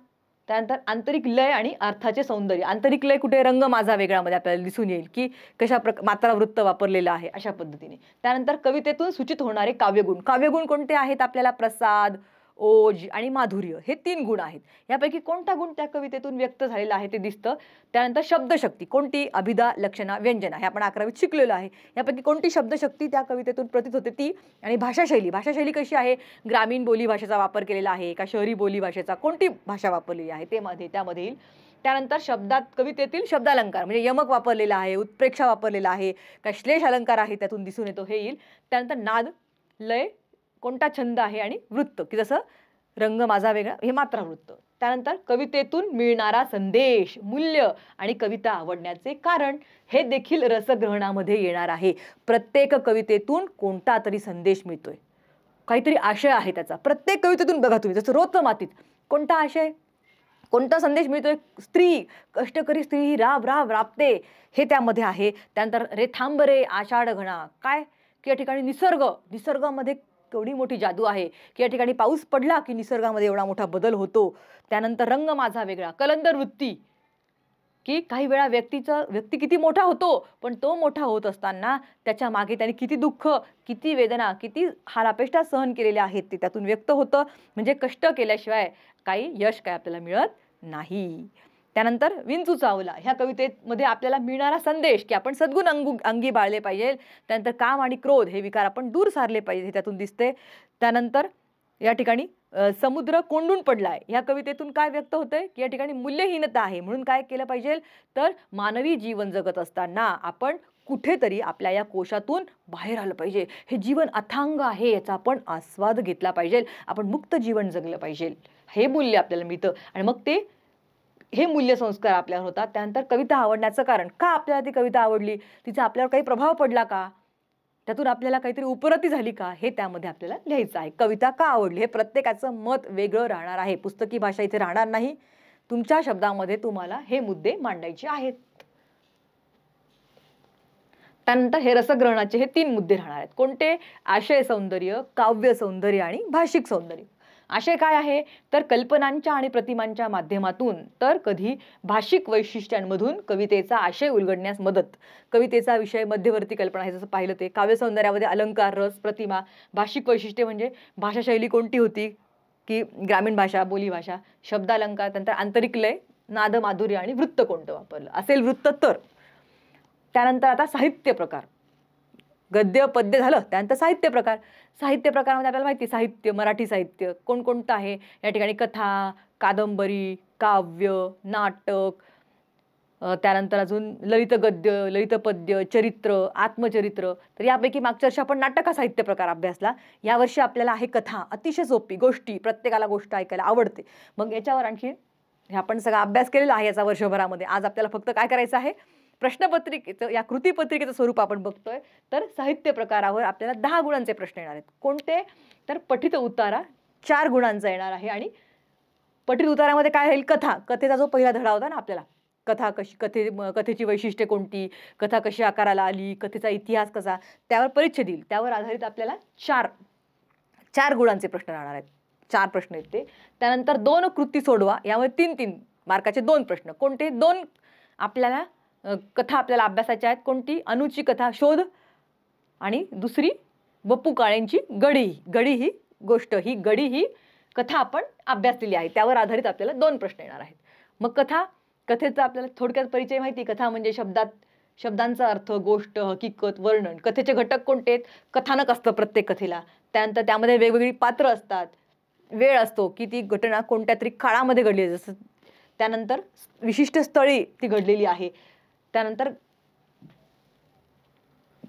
त्यानंतर आंतरिक लय आणि अर्थाचे सौंदर्य. आंतरिक लय कुठे, रंग माझा वेगळामध्ये आपल्याला दिसून येईल की कशा मात्रा वृत्त वापरलेलं आहे अशा पद्धतीने. त्यानंतर कवितेतून सूचित होणारे काव्यगुण. काव्यगुण कोणते आहेत आपल्याला, प्रसाद, ओज आणि माधुर्य हे 3 गुण आहेत. यापैकी कोणता गुण त्या कवितेतून व्यक्त झालेला आहे ते दिसतं. त्यानंतर शब्दशक्ती कोणती, अभिधा, लक्षणा, व्यंजना हे आपण 11वीत शिकलेलो आहे. यापैकी कोणती शब्दशक्ती त्या कवितेतून प्रतीत होते ती. आणि भाषाशैली, भाषाशैली कशी आहे, ग्रामीण बोली भाषेचा वापर केलेला आहे का शहरी बोली भाषेचा, कोणती भाषा वापरलेली आहे ते त्यामध्ये येईल. त्यानंतर शब्दात कवितेतील शब्दालंकार म्हणजे यमक वापरलेला आहे, उत्प्रेक्षा वापरलेला आहे का श्लेष अलंकार आहे त्यातून दिसून येतो, हे येईल. त्यानंतर नाद, लय, कोणता छंद आहे आणि वृत्त की जसं रंग माझा वेगळा हे मात्रा वृत्त. त्यानंतर कवितेतून मिळणारा संदेश, मूल्य आणि कविता आवडण्याचे कारण हे देखील रसग्रहणामध्ये येणार आहे. प्रत्येक कवितेतून कोणता तरी संदेश मिळतोय, काहीतरी आशय आहे त्याचा. प्रत्येक कवितेतून बघा तुम्ही, जसं रोजचं मातीत कोणता आशय, कोणता संदेश मिळतोय, स्त्री, कष्टकरी स्त्री ही राब राब राबते हे त्यामध्ये आहे. त्यानंतर रे थांब रे आषाढ घणा, काय की या ठिकाणी निसर्गामध्ये केवढी मोठी जादू आहे की या ठिकाणी पाऊस पडला की निसर्गामध्ये एवढा मोठा बदल होतो. त्यानंतर रंग माझा वेगळा, कलंदर वृत्ती की काही वेळा व्यक्ती किती मोठा होतो पण तो मोठा होत असताना त्याच्या मागे त्याने किती दुःख, किती वेदना, किती हालापेष्टा सहन केलेल्या आहेत ते त्यातून व्यक्त होतं. म्हणजे कष्ट केल्याशिवाय काही यश काय आपल्याला मिळत नाही. त्यानंतर विंचू चावला ह्या कवितेमध्ये आपल्याला मिळणारा संदेश की आपण सद्गुण अंगी बाळले पाहिजे. त्यानंतर काम आणि क्रोध हे विकार आपण दूर सारले पाहिजे हे त्यातून दिसते. त्यानंतर या ठिकाणी समुद्र कोंडून पडलाय ह्या कवितेतून काय व्यक्त होतंय की या ठिकाणी मूल्यहीनता आहे, म्हणून काय केलं पाहिजे तर मानवी जीवन जगत असताना आपण कुठेतरी आपल्या या कोशातून बाहेर आलं पाहिजे. हे जीवन अथांग आहे, याचा आपण आस्वाद घेतला पाहिजे, आपण मुक्त जीवन जगलं पाहिजे, हे मूल्य आपल्याला मिळतं. आणि मग हे मूल्य संस्कार आपल्यावर होतात. त्यानंतर कविता आवडण्याचं कारण, का आपल्याला ती कविता आवडली, तिचा आपल्यावर काही प्रभाव पडला का, त्यातून आपल्याला काहीतरी उपरती झाली का, हे त्यामध्ये आपल्याला लिहायचं आहे. कविता का आवडली हे प्रत्येकाचं मत वेगळं राहणार आहे, पुस्तकी भाषा इथे राहणार नाही. तुमच्या शब्दामध्ये तुम्हाला हे मुद्दे मांडायचे आहेत. त्यानंतर हे रसग्रहणाचे हे 3 मुद्दे राहणार आहेत. कोणते, आशय सौंदर्य, काव्य सौंदर्य आणि भाषिक सौंदर्य. आशय काय आहे तर कल्पनांच्या आणि प्रतिमांच्या माध्यमातून तर कधी भाषिक वैशिष्ट्यांमधून कवितेचा आशय उलगडण्यास मदत. कवितेचा विषय मध्यवर्ती कल्पना हे जसं पाहिलं ते. काव्य सौंदर्यामध्ये अलंकार, रस, प्रतिमा. भाषिक वैशिष्ट्ये म्हणजे भाषाशैली कोणती होती, की ग्रामीण भाषा, बोलीभाषा, शब्दालंकार, नंतर आंतरिक लय, नाद माधुर्य आणि वृत्त कोणतं वापरलं असेल वृत्त तर. त्यानंतर आता साहित्य प्रकार, गद्य पद्य झालं. त्यानंतर साहित्य प्रकार. साहित्य प्रकारामध्ये आपल्याला माहिती साहित्य, मराठी साहित्य कोणकोणतं आहे या ठिकाणी? कथा, कादंबरी, काव्य, नाटक, त्यानंतर अजून ललित गद्य, ललित पद्य, चरित्र, आत्मचरित्र. तर यापैकी मागच्या वर्षी आपण नाटक हा साहित्य प्रकार अभ्यासला. यावर्षी आपल्याला आहे कथा, अतिशय सोपी, गोष्टी, प्रत्येकाला गोष्ट ऐकायला आवडते. मग याच्यावर आणखी आपण सगळा अभ्यास केलेला आहे याचा वर्षभरामध्ये. आज आपल्याला फक्त काय करायचं आहे? प्रश्नपत्रिकेचं, या कृतीपत्रिकेचं स्वरूप आपण बघतोय. तर साहित्य प्रकारावर आपल्याला 10 गुणांचे प्रश्न येणार आहेत. कोणते? तर पठित उतारा 4 गुणांचा येणार आहे. आणि पठित उतारामध्ये काय राहील? कथा. कथेचा जो पहिला धडा होता ना आपल्याला, कथा कशी, कथेची वैशिष्ट्ये कोणती, कथा कशी आकाराला आली, कथेचा इतिहास कसा, त्यावर परिच्छेद येईल. त्यावर आधारित आपल्याला 4 गुणांचे प्रश्न राहणार आहेत. 4 प्रश्न आहेत ते. त्यानंतर 2 कृती सोडवा. यामध्ये 3-3 मार्काचे 2 प्रश्न. कोणते? 2 आपल्याला कथा आपल्याला अभ्यासाच्या आहेत. कोणती? अनुची कथा शोध, आणि दुसरी वपू काळेंची गडी. गडी ही गोष्ट, ही गडी ही कथा आपण अभ्यासलेली आहे. त्यावर आधारित आपल्याला 2 प्रश्न येणार आहेत. मग कथेचा आपल्याला थोडक्यात परिचय माहिती. कथा म्हणजे शब्दांचा अर्थ, गोष्ट, हकीकत, वर्णन. कथेचे घटक कोणते आहेत? कथानक असतं प्रत्येक कथेला. त्यानंतर त्यामध्ये वेगवेगळी पात्र असतात, वेळ असतो की ती घटना कोणत्या तरी काळामध्ये घडली आहे, जसं त्यानंतर विशिष्ट स्थळी ती घडलेली आहे. त्यानंतर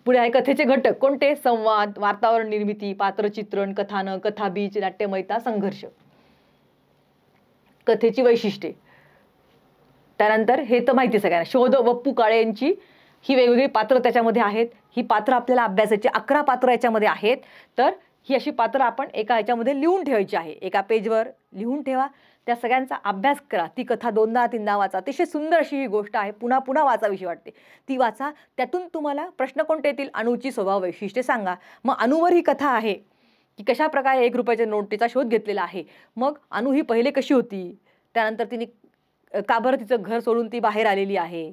पुढे आहे कथेचे घटक कोणते? संवाद, वातावरण निर्मिती, पात्रचित्रण, कथानक, कथाबीज, नाट्यमयता, संघर्ष. कथेची वैशिष्ट्ये. त्यानंतर हे तर माहिती सगळ्यांना. शोध, वप्पू काळे यांची ही वेगवेगळी पात्र त्याच्यामध्ये आहेत. ही पात्र आपल्याला अभ्यासाची 11 पात्र याच्यामध्ये आहेत. तर ही अशी पात्र आपण एका ह्याच्यामध्ये लिहून ठेवायची आहे. एका पेजवर लिहून ठेवा. त्या सगळ्यांचा अभ्यास करा. ती कथा 2दा-3दा वाचा. अतिशय सुंदर अशी ही गोष्ट आहे. पुन्हा पुन्हा वाचावीशी वाटते. ती वाचा. त्यातून तुम्हाला प्रश्न कोणते येतील? अनुची स्वभाव वैशिष्ट्ये सांगा. मग अनुवर ही कथा आहे की कशा प्रकारे 1 रुपयाच्या नोटीचा शोध घेतलेला आहे. मग अनु ही पहिले कशी होती, त्यानंतर तिने का बरं तिचं घर सोडून ती बाहेर आलेली आहे,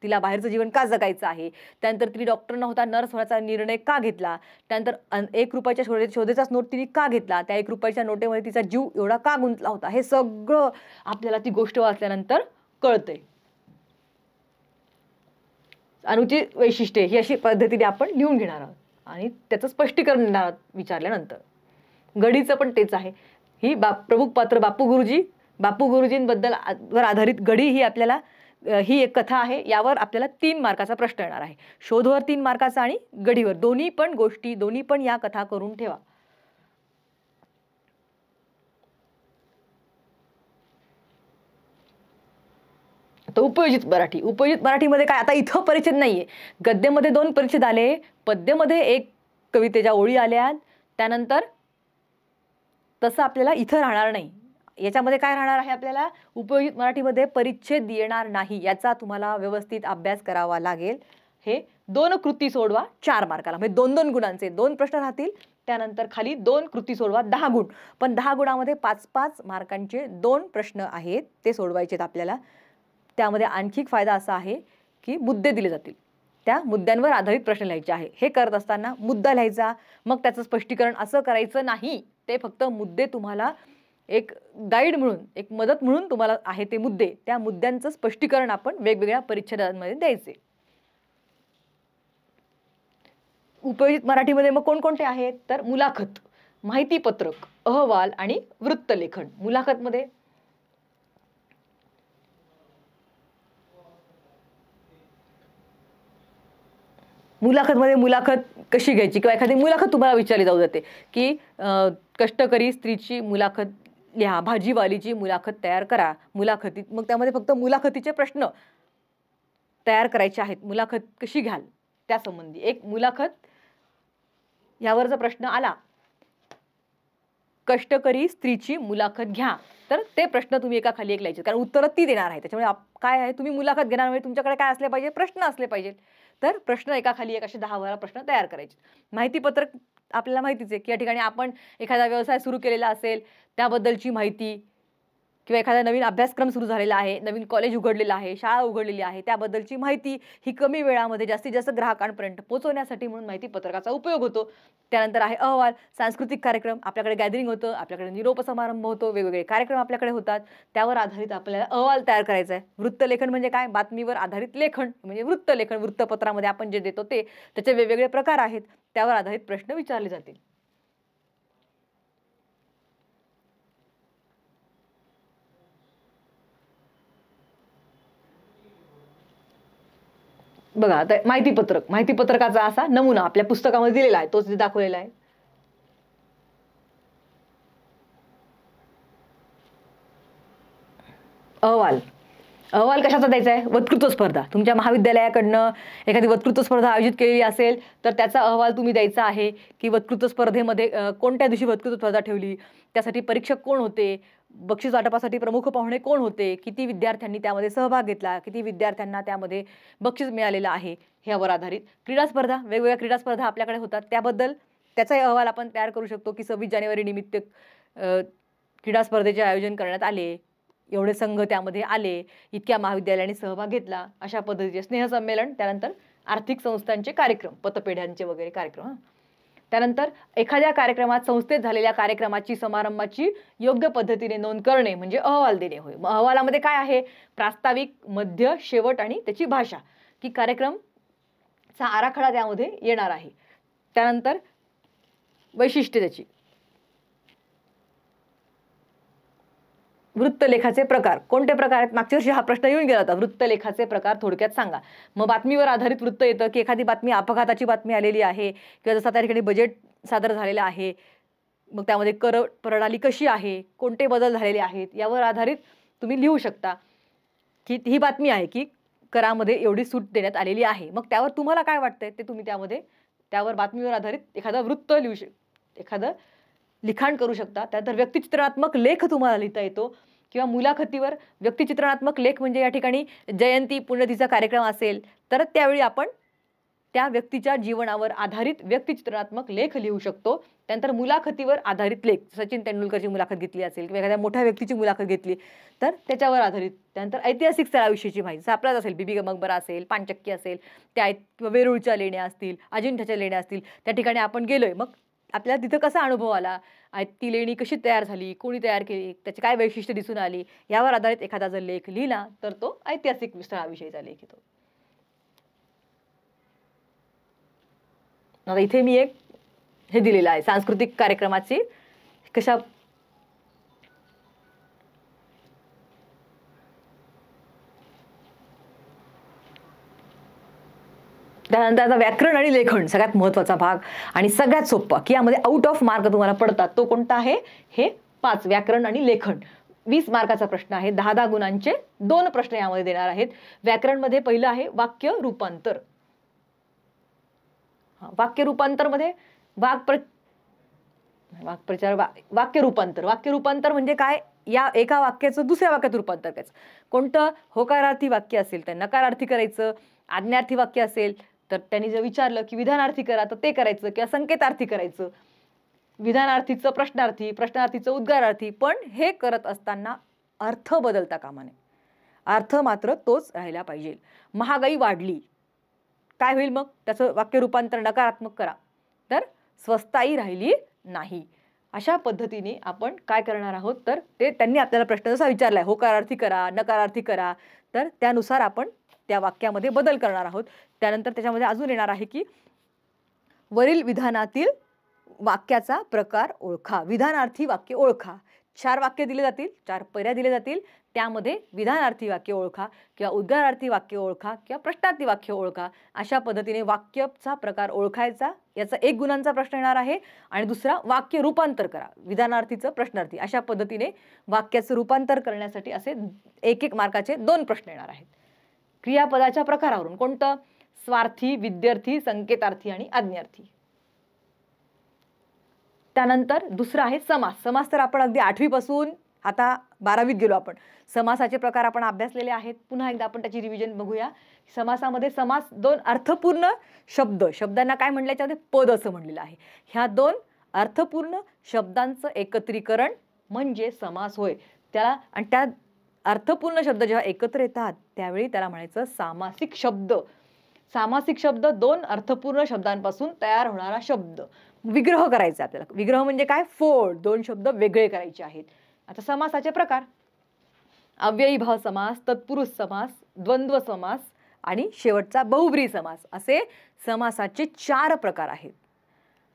तिला बाहेरचं जीवन का जगायचं आहे, त्यानंतर तिने डॉक्टर न होता नर्स होण्याचा निर्णय का घेतला, त्यानंतर 1 रुपयाच्या शोधेचाच नोट तिने का घेतला, त्या 1 रुपयाच्या नोटेमध्ये तिचा जीव एवढा का गुंतला होता, हे सगळं आपल्याला ती गोष्ट वाचल्यानंतर कळतंय. अनुची वैशिष्ट्ये ही अशी पद्धतीने आपण लिहून घेणार आहोत आणि त्याचं स्पष्टीकरण देणार आहोत विचारल्यानंतर. गडीचं पण तेच आहे. ही प्रमुख पात्र बापू गुरुजींबद्दल वर आधारित गडी ही आपल्याला ही एक कथा आहे. यावर आपल्याला 3 मार्काचा प्रश्न येणार आहे. शोधवर 3 मार्काचा आणि गडीवर. दोन्ही पण गोष्टी, दोन्ही पण या कथा करून ठेवा. तर उपयोजित मराठी. उपयोजित मराठीमध्ये काय? आता इथं परिच्छेद नाहीये. गद्यामध्ये 2 परिच्छेद आले, पद्यामध्ये 1 कवितेच्या ओळी आल्या. त्यानंतर तसं आपल्याला इथं राहणार नाही. याच्यामध्ये काय राहणार आहे? आपल्याला उपयोजित मराठीमध्ये परिच्छेद येणार नाही. याचा तुम्हाला व्यवस्थित अभ्यास करावा लागेल. हे 2 कृती सोडवा 4 मार्काला, म्हणजे 2-2 गुणांचे 2 प्रश्न राहतील. त्यानंतर खाली 2 कृती सोडवा 10 गुण. पण 10 गुणामध्ये 5-5 मार्कांचे 2 प्रश्न आहेत, ते सोडवायचे आहेत आपल्याला. त्यामध्ये आणखी फायदा असा आहे की मुद्दे दिले जातील. त्या मुद्द्यांवर आधारित प्रश्न लिहायचे आहे. हे करत असताना मुद्दा लिहायचा, मग त्याचं स्पष्टीकरण असं करायचं नाही. ते फक्त मुद्दे तुम्हाला एक गाईड म्हणून, एक मदत म्हणून तुम्हाला आहे ते मुद्दे, त्या मुद्द्यांचं स्पष्टीकरण आपण वेगवेगळ्या परिच्छेदांमध्ये द्यायचे. उपयोजित मराठीमध्ये मग कोणकोणते आहेत? तर मुलाखत, माहितीपत्रक, अहवाल आणि वृत्तलेखन. मुलाखतमध्ये मुलाखत कशी घ्यायची, किंवा एखादी मुलाखत तुम्हाला विचारली जाऊ जाते की कष्टकरी स्त्रीची मुलाखत लिहा, भाजीवालीची मुलाखत तयार करा. मुलाखतीत मग त्यामध्ये फक्त मुलाखतीचे प्रश्न तयार करायचे आहेत. मुलाखत कशी घ्याल त्यासंबंधी एक मुलाखत. यावर जर प्रश्न आला, कष्टकरी स्त्रीची मुलाखत घ्या, तर ते प्रश्न तुम्ही एका खाली एक लिहायचे, कारण उत्तरं ती देणार आहे. त्याच्यामुळे काय आहे, तुम्ही मुलाखत घेणार म्हणजे तुमच्याकडे काय असले पाहिजे? प्रश्न असले पाहिजेत. तर प्रश्न एका खाली एक असे 10-12 प्रश्न तयार करायचे. माहितीपत्रक आपल्याला माहितीच आहे की या ठिकाणी आपण एखादा व्यवसाय सुरू केलेला असेल त्याबद्दलची माहिती, किंवा एखादा नवीन अभ्यासक्रम सुरू झालेला आहे, नवीन कॉलेज उघडलेलं आहे, शाळा उघडलेली आहे, त्याबद्दलची माहिती ही कमी वेळामध्ये जास्तीत जास्त ग्राहकांपर्यंत पोहोचवण्यासाठी म्हणून माहिती पत्रकाचा उपयोग होतो. त्यानंतर आहे अहवाल, सांस्कृतिक कार्यक्रम, आपल्याकडे गॅदरिंग होतं, आपल्याकडे निरोप समारंभ होतो, वेगवेगळे कार्यक्रम आपल्याकडे होतात, त्यावर आधारित आपल्याला अहवाल तयार करायचा आहे. वृत्तलेखन म्हणजे काय? बातमीवर आधारित लेखन म्हणजे वृत्तलेखन. वृत्तपत्रामध्ये आपण जे देतो ते, त्याचे वेगवेगळे प्रकार आहेत, त्यावर आधारित प्रश्न विचारले जातील. बघा आता माहितीपत्रकाचा असा नमुना आपल्या पुस्तकामध्ये दिलेला आहे, तोच दाखवलेला आहे. अहवाल कशाचा द्यायचा आहे? वक्तृत्व स्पर्धा. तुमच्या महाविद्यालयाकडनं एखादी वक्तृत्व स्पर्धा आयोजित केलेली असेल तर त्याचा अहवाल तुम्ही द्यायचा आहे की वक्तृत्व स्पर्धेमध्ये कोणत्या दिवशी वक्तृत्व स्पर्धा ठेवली, त्यासाठी परीक्षक कोण होते, बक्षीस वाटपासाठी प्रमुख पाहुणे कोण होते, किती विद्यार्थ्यांनी त्यामध्ये सहभाग घेतला, किती विद्यार्थ्यांना त्यामध्ये बक्षीस मिळालेलं आहे, ह्यावर आधारित. क्रीडा स्पर्धा, वेगवेगळ्या क्रीडा स्पर्धा आपल्याकडे होतात, त्याबद्दल त्याचाही अहवाल आपण तयार करू शकतो की 26 जानेवारी निमित्त क्रीडा स्पर्धेचे आयोजन करण्यात आले, एवढे संघ त्यामध्ये आले, इतक्या महाविद्यालयाने सहभाग घेतला, अशा पद्धतीचे स्नेहसंमेलन. त्यानंतर आर्थिक संस्थांचे कार्यक्रम, पतपेढ्यांचे वगैरे कार्यक्रम. त्यानंतर एखाद्या कार्यक्रमात संस्थेत झालेल्या कार्यक्रमाची, समारंभाची योग्य पद्धतीने नोंद करणे म्हणजे अहवाल देणे होय. अहवालामध्ये काय आहे? प्रास्ताविक, मध्य, शेवट आणि त्याची भाषा, की कार्यक्रमचा आराखडा त्यामध्ये येणार आहे. त्यानंतर वैशिष्ट्य त्याची. वृत्तलेखाचे प्रकार कोणते प्रकार आहेत? मागच्या वर्षी हा प्रश्न येऊन गेला होता. वृत्तलेखाचे प्रकार थोडक्यात सांगा. मग बातमीवर आधारित वृत्त येतं की एखादी बातमी अपघाताची बातमी आलेली आहे किंवा जसं त्या ठिकाणी बजेट सादर झालेलं आहे, मग त्यामध्ये कर प्रणाली कशी आहे, कोणते बदल झालेले आहेत, यावर आधारित तुम्ही लिहू शकता की ही बातमी आहे की करामध्ये एवढी सूट देण्यात आलेली आहे. मग त्यावर तुम्हाला काय वाटतंय ते तुम्ही त्यावर बातमीवर आधारित एखादा वृत्त एखादं लिखाण करू शकता. त्यानंतर व्यक्तिचित्रणात्मक लेख तुम्हाला लिहिता येतो किंवा मुलाखतीवर व्यक्तिचित्रणात्मक लेख म्हणजे या ठिकाणी जयंती, पुण्यतिथीचा कार्यक्रम असेल तर त्यावेळी आपण त्या व्यक्तीच्या जीवनावर आधारित व्यक्तिचित्रणात्मक लेख लिहू शकतो. त्यानंतर मुलाखतीवर आधारित लेख, सचिन तेंडुलकरची मुलाखत घेतली असेल किंवा एखाद्या मोठ्या व्यक्तीची मुलाखत घेतली तर त्याच्यावर आधारित. त्यानंतर ऐतिहासिक स्थळाविषयीची माहिती सापडत असेल, बीबी मकबरा असेल, पानचक्की असेल, त्या किंवा वेरूळच्या लेण्या असतील, अजिंठ्याच्या लेण्या असतील, त्या ठिकाणी आपण गेलोय, मग आपल्याला तिथं कसा अनुभव आला, ती लेणी कशी तयार झाली, कोणी तयार केली, त्याची काय वैशिष्ट्य दिसून आली, यावर आधारित एखादा जर लेख लिहिला तर तो ऐतिहासिक स्थळाविषयीचा लेख येतो. आता इथे मी एक हे दिलेलं आहे, सांस्कृतिक कार्यक्रमाची कशा त्यानंतर आता व्याकरण आणि लेखन सगळ्यात महत्त्वाचा भाग आणि सगळ्यात सोपा की यामध्ये आउट ऑफ मार्क तुम्हाला पडतात, तो कोणता आहे? हे 5 व्याकरण आणि लेखन. 20 मार्काचा प्रश्न आहे. 10-10 गुणांचे 2 प्रश्न यामध्ये देणार आहेत. व्याकरणमध्ये पहिलं आहे वाक्य रूपांतर. वाक्य रूपांतर मध्ये वाक्य रूपांतर म्हणजे काय? या एका वाक्याचं दुसऱ्या वाक्यात रूपांतर करायचं. कोणतं? होकारार्थी वाक्य असेल तर नकारार्थी करायचं, आज्ञार्थी वाक्य असेल तर त्यांनी जर विचारलं की विधानार्थी करा तर ते करायचं किंवा संकेतार्थी करायचं. विधानार्थीचं प्रश्नार्थी, प्रश्नार्थीचं उद्गारार्थी. पण हे करत असताना अर्थ बदलता कामा नये, अर्थ मात्र तोच राहिला पाहिजे. महागाई वाढली, काय होईल मग? त्याचं वाक्य रूपांतर नकारात्मक करा तर स्वस्ताई राहिली नाही. अशा पद्धतीने आपण काय करणार आहोत तर ते त्यांनी आपल्याला प्रश्न जसा विचारलाय, होकारार्थी करा, नकारार्थी करा, तर त्यानुसार आपण त्या वाक्यामध्ये बदल करणार आहोत. त्यानंतर त्याच्यामध्ये अजून येणार आहे की वरील विधानातील वाक्याचा प्रकार ओळखा. विधानार्थी वाक्य ओळखा. 4 वाक्य दिले जातील, 4 पर्याय दिले जातील, त्यामध्ये विधानार्थी वाक्य ओळखा किंवा उद्गारार्थी वाक्य ओळखा किंवा प्रश्नार्थी वाक्य ओळखा. अशा पद्धतीने वाक्याचा प्रकार ओळखायचा. याचा 1 गुणांचा प्रश्न येणार आहे आणि दुसरा वाक्य रूपांतर करा, विधानार्थीचं प्रश्नार्थी. अशा पद्धतीने वाक्याचं रूपांतर करण्यासाठी असे 1-1 मार्काचे 2 प्रश्न येणार आहेत. क्रियापदाच्या प्रकारावरून कोणतं? स्वार्थी, विद्यार्थी, संकेतार्थी आणि आज्ञार्थी. त्यानंतर दुसरा आहे समास. समास तर आपण अगदी 8वी पासून आता 12वीत गेलो आपण. समासाचे प्रकार आपण अभ्यासलेले आहेत. पुन्हा एकदा आपण त्याची रिव्हिजन बघूया. समासामध्ये समास 2 अर्थपूर्ण शब्द, शब्दांना काय म्हणलं याच्यामध्ये? पद असं म्हणलेलं आहे. ह्या 2 अर्थपूर्ण शब्दांचं एकत्रीकरण म्हणजे समास होय. त्याला, आणि त्या अर्थपूर्ण शब्द जेव्हा एकत्र येतात त्यावेळी त्याला म्हणायचं सामासिक शब्द. सामासिक शब्द दोन अर्थपूर्ण शब्दांपासून तयार होणारा शब्द. विग्रह करायचा आपल्याला. विग्रह म्हणजे काय? फोड, दोन शब्द वेगळे करायचे आहेत. आता समासाचे प्रकार: अव्ययी भाव समास, तत्पुरुष समास, द्वंद्व समास आणि शेवटचा बहुब्री समास, असे समासाचे 4 प्रकार आहेत.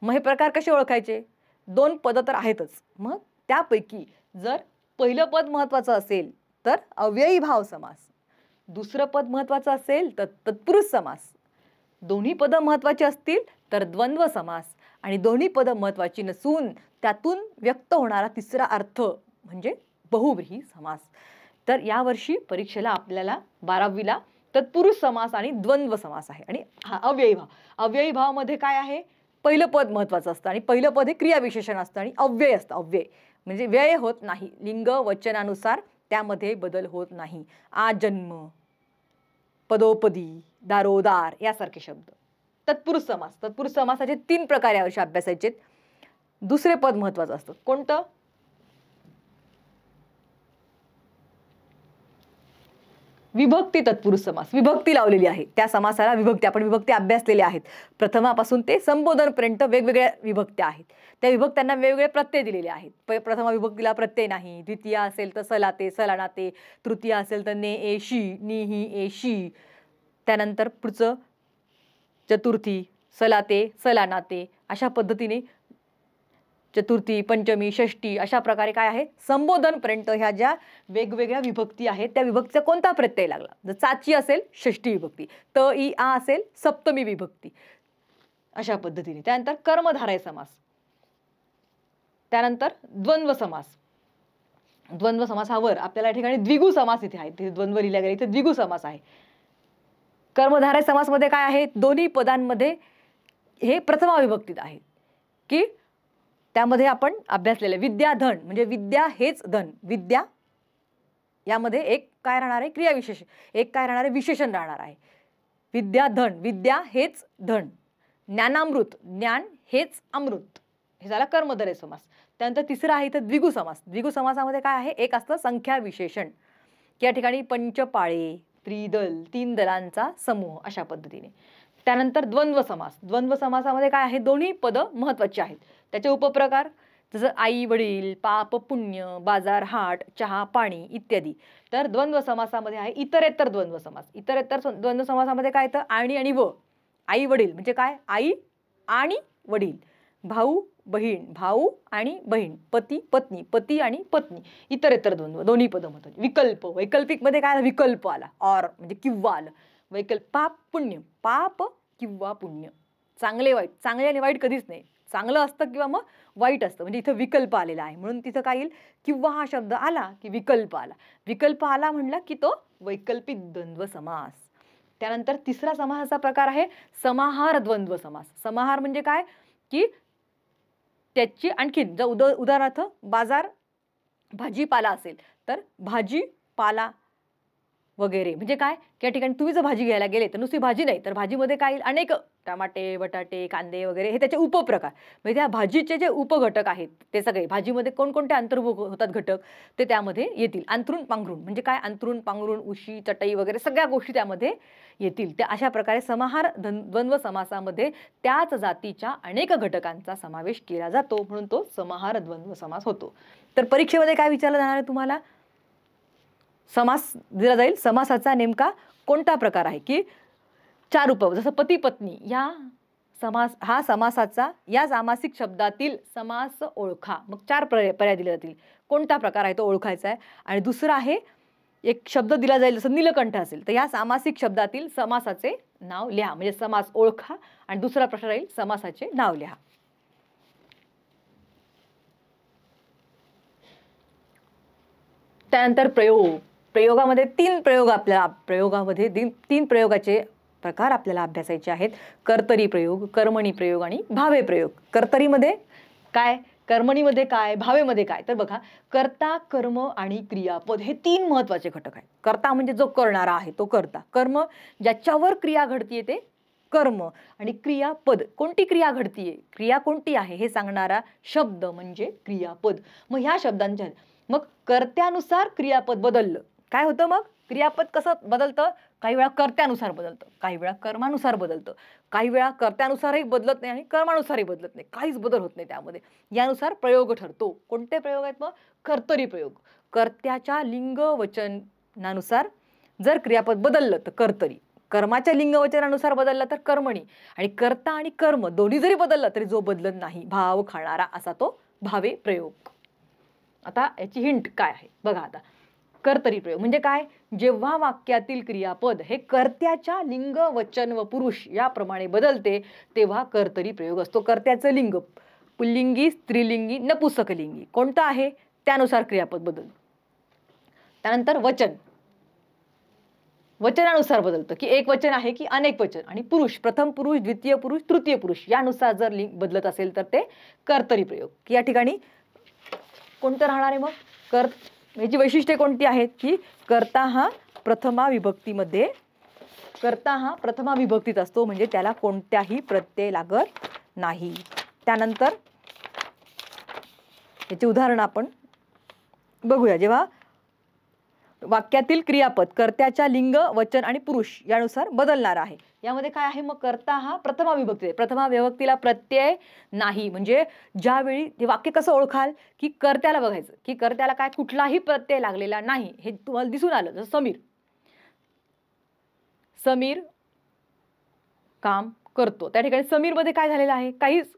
मग हे प्रकार कसे ओळखायचे? 2 पद तर आहेतच. मग त्यापैकी जर पहिलं पद महत्वाचं असेल तर अव्ययी भाव समास, दुसरं पद महत्वाचं असेल तर तत्पुरुष समास, दोन्ही पद महत्वाची असतील तर द्वंद्व समास, आणि दोन्ही पद महत्वाची नसून त्यातून व्यक्त होणारा तिसरा अर्थ म्हणजे बहुव्रीही समास. तर यावर्षी परीक्षेला आपल्याला 12वीला तत्पुरुष समास आणि द्वंद्व समास आहे. आणि हा अव्ययी भाव. अव्ययी भावामध्ये काय आहे? पहिलं पद महत्वाचं असतं आणि पहिलं पद हे क्रियाविशेषण असतं आणि अव्यय असतं. अव्यय म्हणजे व्यय होत नाही, लिंग वचनानुसार त्यामध्ये बदल होत नाही. आजन्म, पदोपदी, दारोदार यासारखे शब्द. तत्पुरुष समास. तत्पुरुष समासाचे 3 प्रकार यावर्षी अभ्यासायचे. दुसरे पद महत्वाचं असतं. कोणतं? विभक्ती तत्पुरुष समास. विभक्ती लावलेली आहे त्या समासाला. विभक्ती, आपण विभक्ती अभ्यासलेल्या आहेत. प्रथमापासून ते संबोधनपर्यंत वेगवेगळ्या विभक्त्या आहेत. त्या विभक्त्यांना वेगवेगळे प्रत्यय दिलेले आहेत. प्रथमा विभक्तीला प्रत्यय नाही. द्वितीय असेल तर सलाते, सलानाते. तृतीय असेल तर ने ए शी, निही ए शी. त्यानंतर पुढचं चतुर्थी, सलाते, सलानाते. अशा पद्धतीने चतुर्थी, पंचमी, षष्टी अशा प्रकारे काय आहे? संबोधनपर्यंत ह्या ज्या वेगवेगळ्या विभक्ती आहेत त्या विभक्तीचा कोणता प्रत्यय लागला? जर चाची असेल षष्टी विभक्ती, त इ आ असेल सप्तमी विभक्ती, अशा पद्धतीने. त्यानंतर कर्मधारय समास. त्यानंतर द्वंद्व समास. द्वंद्व समासावर आपल्याला या ठिकाणी द्विगु समास इथे आहे. तिथे द्वंद्व लिहिल्या गेले, इथे द्विगु समास आहे. कर्मधारय समासमध्ये काय आहे? दोन्ही पदांमध्ये हे प्रथमा विभक्तीत आहे की त्यामध्ये आपण अभ्यासलेले विद्या धन, म्हणजे विद्या हेच धन. विद्या यामध्ये एक काय राहणार आहे? क्रियाविशेष. एक काय राहणार आहे? विशेषण राहणार आहे. विद्या धन, विद्या हेच धन. ज्ञानामृत, ज्ञान हेच अमृत. हे झाला कर्मधारय समास. त्यानंतर तिसरा आहे इथं द्विगु समास. द्विगु समासामध्ये काय आहे? एक असतं संख्या विशेषण. या ठिकाणी पंचपाळे, त्रिदल, 3 दलांचा समूह, अशा पद्धतीने. त्यानंतर द्वंद्व समास. द्वंद्व समासामध्ये काय आहे? दोन्ही पद महत्वाची आहेत. त्याचे उपप्रकार जसं आई वडील, पाप पुण्य, बाजार हाट, चहा पाणी इत्यादी. तर द्वंद्व समासामध्ये आहे इतरेतर द्वंद्व समास. इतरेतर द्वंद्व समासामध्ये काय येतं? आणि व. आई वडील म्हणजे काय? आई आणि वडील. भाऊ बहीण, भाऊ आणि बहीण. पती पत्नी, पती आणि पत्नी. इतरेतर द्वंद्व, दोन्ही पद महत्वाची. विकल्प. वैकल्पिक मध्ये काय? विकल्प आला, और म्हणजे किंवा आलं. वैकल्प. पाप पुण्य, पाप किंवा पुण्य. चांगले वाईट. चांगले आणि वाईट कधीच नाही. चांगलं असतं किंवा मग वाईट असतं, म्हणजे इथं विकल्प आलेला आहे म्हणून तिथं काय येईल? किंवा हा शब्द आला की विकल्प आला. विकल्प आला म्हणला की तो वैकल्पिक द्वंद्व समास. त्यानंतर तिसरा समासाचा प्रकार आहे समाहार द्वंद्व समास. समाहार म्हणजे काय? की त्याची आणखीन जर उदाहरणार्थ बाजार भाजीपाला असेल तर भाजीपाला वगैरे म्हणजे काय? या ठिकाणी तुम्ही जर भाजी घ्यायला गेले तर नुसती भाजी नाही तर भाजीमध्ये काय येईल? अनेक टमाटे, बटाटे, कांदे वगैरे हे त्याचे उपप्रकार. म्हणजे त्या भाजीचे जे उपघटक आहेत ते सगळे भाजीमध्ये कोणकोणते अंतर्भूत होतात घटक ते त्यामध्ये येतील. अंथरूण पांघरूण म्हणजे काय? अंथरूण पांघरूण, उशी, चटई वगैरे सगळ्या गोष्टी त्यामध्ये येतील. त्या अशा प्रकारे समाहार द्वंद्व समासामध्ये त्याच जातीच्या अनेक घटकांचा समावेश केला जातो म्हणून तो समाहार द्वंद्व समास होतो. तर परीक्षेमध्ये काय विचारलं जाणार आहे तुम्हाला? समास दिला जाईल. समासाचा नेमका कोणता प्रकार आहे? की 4 उपपद जसं पती पत्नी या समास, हा समासाचा या सामासिक शब्दातील समास ओळखा. मग 4 पर्याय दिले जातील. कोणता प्रकार आहे तो ओळखायचा आहे. आणि दुसरा आहे एक शब्द दिला जाईल जसं नीलकंठ असेल तर या सामासिक शब्दातील समासाचे नाव लिहा. म्हणजे समास ओळखा. आणि दुसरा प्रश्न राहील समासाचे नाव लिहा. त्यानंतर प्रयोग. प्रयोगामध्ये 3 प्रयोग आपल्याला तीन प्रयोगाचे प्रकार आपल्याला अभ्यासायचे आहेत. कर्तरी प्रयोग, कर्मणी प्रयोग आणि भावे प्रयोग. कर्तरीमध्ये काय, कर्मणीमध्ये काय, भावेमध्ये काय? तर बघा, कर्ता, कर्म आणि क्रियापद हे 3 महत्वाचे घटक आहेत. कर्ता म्हणजे जो करणारा आहे तो कर्ता. कर्म ज्याच्यावर क्रिया घडतीये ते कर्म. आणि क्रियापद कोणती क्रिया घडतीये, क्रिया कोणती आहे हे सांगणारा शब्द म्हणजे क्रियापद. मग ह्या शब्दांच्या मग कर्त्यानुसार क्रियापद बदललं, काय होतं मग? क्रियापद कसं बदलतं? काही वेळा कर्त्यानुसार बदलतं, काही वेळा कर्मानुसार बदलतं, काही वेळा कर्त्यानुसारही बदलत नाही आणि कर्मानुसारही बदलत नाही, काहीच बदल होत नाही त्यामध्ये. यानुसार प्रयोग ठरतो. कोणते प्रयोग आहेत मग? कर्तरी प्रयोग. कर्त्याच्या लिंग वचनानुसार जर क्रियापद बदललं तर कर्तरी, कर्माच्या लिंग वचनानुसार बदललं तर कर्मणी, आणि कर्ता आणि कर्म दोन्ही जरी बदललं तरी जो बदलत नाही, भाव खाणारा, असा तो भावे प्रयोग. आता याची हिंट काय आहे बघा. आता कर्तरी प्रयोग म्हणजे काय? जेव्हा वाक्यातील क्रियापद हे कर्त्याच्या लिंग वचन व पुरुष याप्रमाणे बदलते तेव्हा कर्तरी प्रयोग असतो. कर्त्याचं लिंग पुल्लिंगी, स्त्रीलिंगी, नपुंसकलिंगी कोणतं आहे त्यानुसार क्रियापद बदल. त्यानंतर वचन, वचनानुसार बदलतं की एक वचन आहे की अनेक वचन, आणि पुरुष प्रथम पुरुष, द्वितीय पुरुष, तृतीय पुरुष यानुसार जर लिंग बदलत असेल तर ते कर्तरी प्रयोग. या ठिकाणी कोणतं राहणार आहे मग? याची वैशिष्ट्ये कोणती आहेत की कर्ता हा प्रथमा विभक्तीमध्ये, कर्ता हा प्रथमा विभक्तीत असतो म्हणजे त्याला कोणत्याही प्रत्यय लागत नाही. त्यानंतर याचे उदाहरण आपण बघूया. जेव्हा वाक्यातील क्रियापद कर्त्याच्या लिंग वचन आणि पुरुष यानुसार बदलणार आहे, यामध्ये काय आहे मग? कर्ता हा प्रथमा विभक्ती, प्रथमा विभक्तीला प्रत्यय नाही. म्हणजे ज्यावेळी हे वाक्य कसं ओळखाल की कर्त्याला बघायचं की कर्त्याला काय कुठलाही प्रत्यय लागलेला नाही, हे तुम्हाला दिसून आलं. जसं समीर, समीर काम करतो, त्या ठिकाणी समीर मध्ये काय झालेलं आहे? काहीच,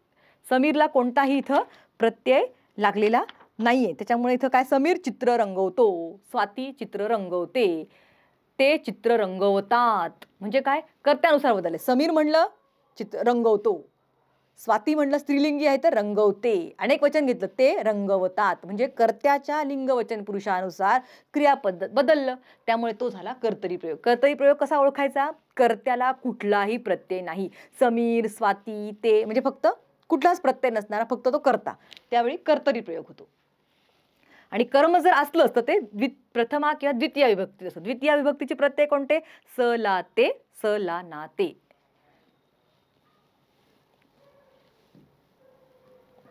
समीरला कोणताही इथं प्रत्यय लागलेला नाहीये. त्याच्यामुळे इथं काय? समीर चित्र रंगवतो, स्वाती चित्र रंगवते, ते चित्र रंगवतात. म्हणजे काय? कर्त्यानुसार बदलले. समीर म्हणलं चित्र रंगवतो, स्वाती म्हणलं स्त्रीलिंगी आहे तर रंगवते, अनेक वचन घेतलं ते रंगवतात. म्हणजे कर्त्याच्या लिंग वचन पुरुषानुसार क्रियापद बदललं, त्यामुळे तो झाला कर्तरी प्रयोग. कर्तरी प्रयोग कसा ओळखायचा? कर्त्याला कुठलाही प्रत्यय नाही. समीर, स्वाती, ते म्हणजे फक्त कुठलाच प्रत्यय नसणारा फक्त तो कर्ता, त्यावेळी कर्तरी प्रयोग होतो. आणि कर्म जर असलं तर ते प्रथमा किंवा द्वितीय विभक्ती असतं. द्वितीय विभक्तीचे प्रत्यय कोणते? स, ला, ते, स, ला, ना, ते.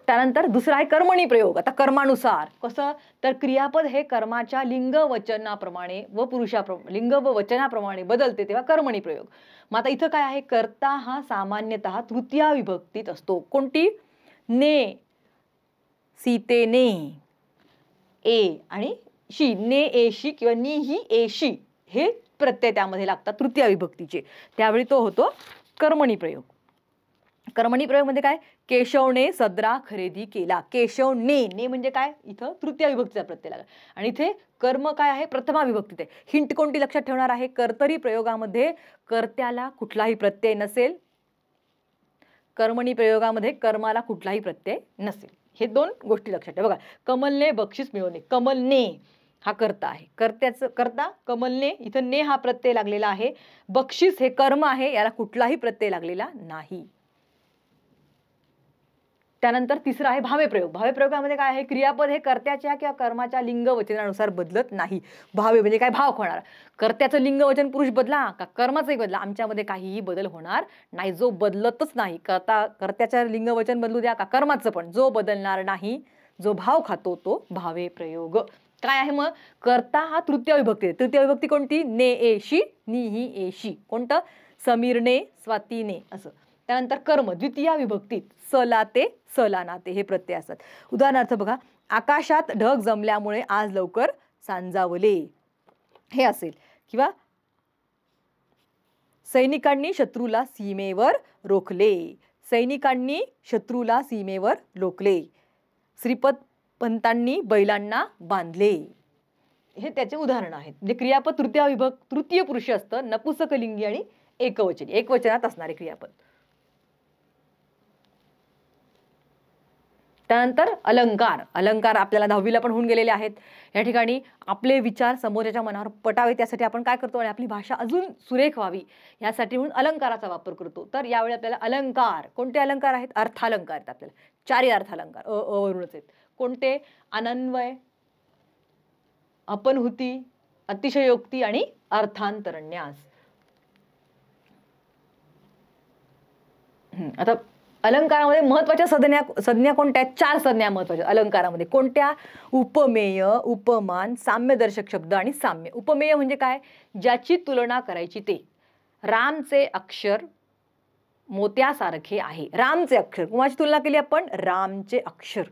त्यानंतर दुसरा आहे कर्मणी प्रयोग. आता कर्मानुसार कसं? तर क्रियापद हे कर्माच्या लिंग वचनाप्रमाणे व लिंग व वचनाप्रमाणे बदलते तेव्हा कर्मणी प्रयोग. मग आता इथं काय आहे? कर्ता हा सामान्यतः तृतीय विभक्तीत असतो. कोणती? ने, सीतेने, ए आणि शी, ने एशी किंवा नी ही एशी हे प्रत्यय त्यामध्ये लागतात तृतीय विभक्तीचे, त्यावेळी तो होतो कर्मणी प्रयोग. कर्मणी प्रयोग मध्ये काय? केशवने सदरा खरेदी केला. केशवने, ने म्हणजे काय? इथं तृतीय विभक्तीचा प्रत्यय लागला, आणि इथे कर्म काय आहे? प्रथमा विभक्तीत आहे. हिंट कोणती लक्षात ठेवणार आहे? कर्तरी प्रयोगामध्ये कर्त्याला कुठलाही प्रत्यय नसेल, कर्मणी प्रयोगामध्ये कर्माला कुठलाही प्रत्यय नसेल. हे दोन गोष्टी लक्षात ठेवा. बघा, कमलने बक्षीस मिळवणे, कमलने हा कर्ता आहे, कर्त्याचं कर्ता कमलने, इथं ने हा प्रत्यय लागलेला आहे. बक्षीस हे कर्म आहे, याला कुठलाही प्रत्यय लागलेला नाही. त्यानंतर तिसरा आहे भावे प्रयोग. भावे प्रयोगामध्ये काय आहे? क्रियापद हे कर्त्याच्या किंवा कर्माच्या लिंग वचनानुसार बदलत नाही. भावे म्हणजे काय? भाव होणार. कर्त्याचं लिंग वचन पुरुष बदला का कर्माचंही बदला, आमच्यामध्ये काहीही बदल होणार नाही. जो बदलतच नाही, कर्त्याच्या लिंग वचन बदलू द्या का कर्माचं, पण जो बदलणार नाही, जो भाव खातो तो भावे प्रयोग. काय आहे मग? कर्ता हा तृतीय विभक्ती. तृतीय विभक्ती कोणती? ने एशी, नी ही एशी. कोणतं? समीरने, स्वातीने असं. त्यानंतर कर्म द्वितीय विभक्तीत सलाते, सलानाते हे प्रत्यय असतात. उदाहरणार्थ बघा, आकाशात ढग जमल्यामुळे आज लवकर सांजावले हे असेल, किंवा सैनिकांनी शत्रूला सीमेवर रोखले, सैनिकांनी शत्रूला सीमेवर रोखले, श्रीपद पंतांनी बैलांना बांधले. हे त्याचे उदाहरण आहेत. म्हणजे क्रियापद तृतीय पुरुष असतं, नपुंसकलिंगी आणि एकवचनी, एकवचनात असणारे क्रियापद. त्यानंतर अलंकार. अलंकार आपल्याला 10वीला पण होऊन गेलेले आहेत. या ठिकाणी आपले विचार समोरच्या मनावर पटावे त्यासाठी आपण काय करतो, आणि आपली भाषा अजून सुरेख व्हावी यासाठी म्हणून अलंकाराचा वापर करतो. तर यावेळी आपल्याला अलंकार, कोणते अलंकार आहेत? अर्थालंकार आहेत. आपल्याला 4 अर्थालंकार वरूनच आहेत. कोणते? अनन्वय, अपनहुती, अतिशयोक्ती आणि अर्थांतरन्यास. आता अलंकारामध्ये महत्वाच्या संज्ञा कोणत्या आहेत? 4 संज्ञा महत्वाच्या अलंकारामध्ये. कोणत्या? उपमेय, उपमान, साम्यदर्शक शब्द आणि साम्य. उपमेय म्हणजे काय? ज्याची तुलना करायची ते. रामचे अक्षर मोत्यासारखे आहे. रामचे अक्षर, कोणाची तुलना केली आपण? रामचे अक्षर.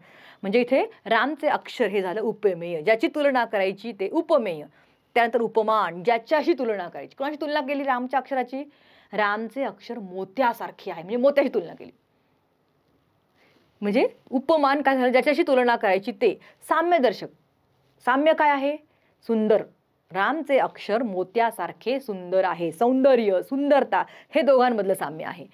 म्हणजे इथे रामचे अक्षर हे झालं उपमेय. ज्याची तुलना करायची ते उपमेय. त्यानंतर उपमान, ज्याच्याशी तुलना करायची. कोणाशी तुलना केली रामच्या अक्षराची? रामचे अक्षर मोत्यासारखे आहे, म्हणजे मोत्याशी तुलना केली. म्हणजे उपमान काय झालं? ज्याच्याशी तुलना करायची ते. साम्यदर्शक, साम्य काय आहे? सुंदर. रामचे अक्षर मोत्यासारखे सुंदर आहे. सौंदर्य, सुंदरता हे दोघांमधलं साम्य आहे.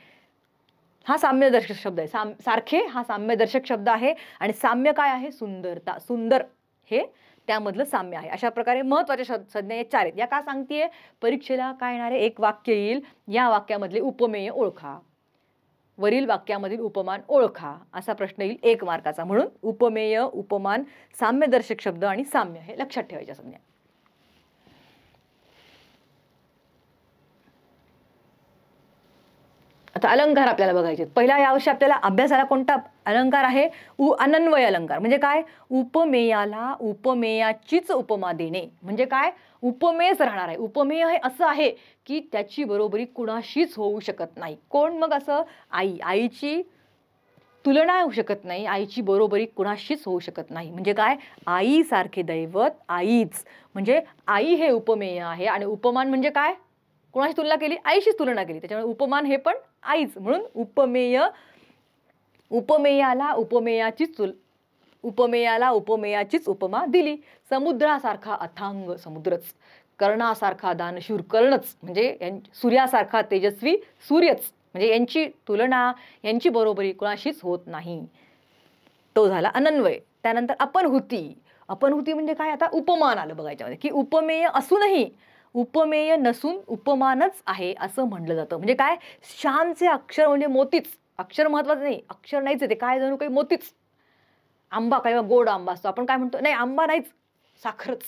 हा साम्यदर्शक शब्द आहे. सारखे हा साम्यदर्शक शब्द आहे. आणि साम्य काय आहे? सुंदरता, सुंदर हे त्यामधलं साम्य आहे. अशा प्रकारे महत्वाच्या संज्ञा या 4 आहेत. या का सांगतेय? परीक्षेला काय येणार आहे? एक वाक्य येईल, या वाक्यामधले उपमेय ओळखा, वरील वाक्यामधील उपमान ओळखा, असा प्रश्न येईल 1 मार्काचा. म्हणून उपमेय, उपमान, साम्यदर्शक शब्द आणि साम्य हे लक्षात ठेवायच्या संज्ञा. आता अलंकार आपल्याला बघायचे. पहिला यावर्षी आपल्याला अभ्यासाला कोणता अलंकार आहे? अनन्वय अलंकार. म्हणजे काय? उपमेयाला उपमेयाचीच उपमा देणे. म्हणजे काय? उपमेयच राहणार आहे. उपमेय हे असं आहे की त्याची बरोबरी कुणाशीच होऊ शकत नाही. कोण मग असं? आई. आईची तुलना होऊ शकत नाही, आईची बरोबरी कुणाशीच होऊ शकत नाही. म्हणजे काय? आईसारखे दैवत आईच. म्हणजे आई हे उपमेय आहे. आणि उपमान म्हणजे काय? कोणाशी तुलना केली? आईशीच तुलना केली. त्याच्यामुळे उपमान हे पण आईच. म्हणून उपमेय, उपमेयाला उपमेयाचीच उपमा दिली. समुद्रासारखा अथांग समुद्रच, कर्णासारखा दानशूर कर्णच. म्हणजे सूर्यासारखा तेजस्वी सूर्यच. म्हणजे यांची तुलना, यांची बरोबरी कोणाशीच होत नाही. तो झाला अनन्वय. त्यानंतर अपनहुती. अपनहुती म्हणजे काय? आता उपमान आलं बघायच्यामध्ये की उपमेय असूनही उपमेय नसून उपमानच आहे असं म्हटलं जातं. म्हणजे काय? श्यामचे अक्षर म्हणजे मोतीच. अक्षर महत्वाचं नाही, अक्षर नाहीच आहे ते, काय जणू काही मोतीच. आंबा काय गोड आंबा असतो, आपण काय म्हणतो? नाही, आंबा नाहीच, साखरच.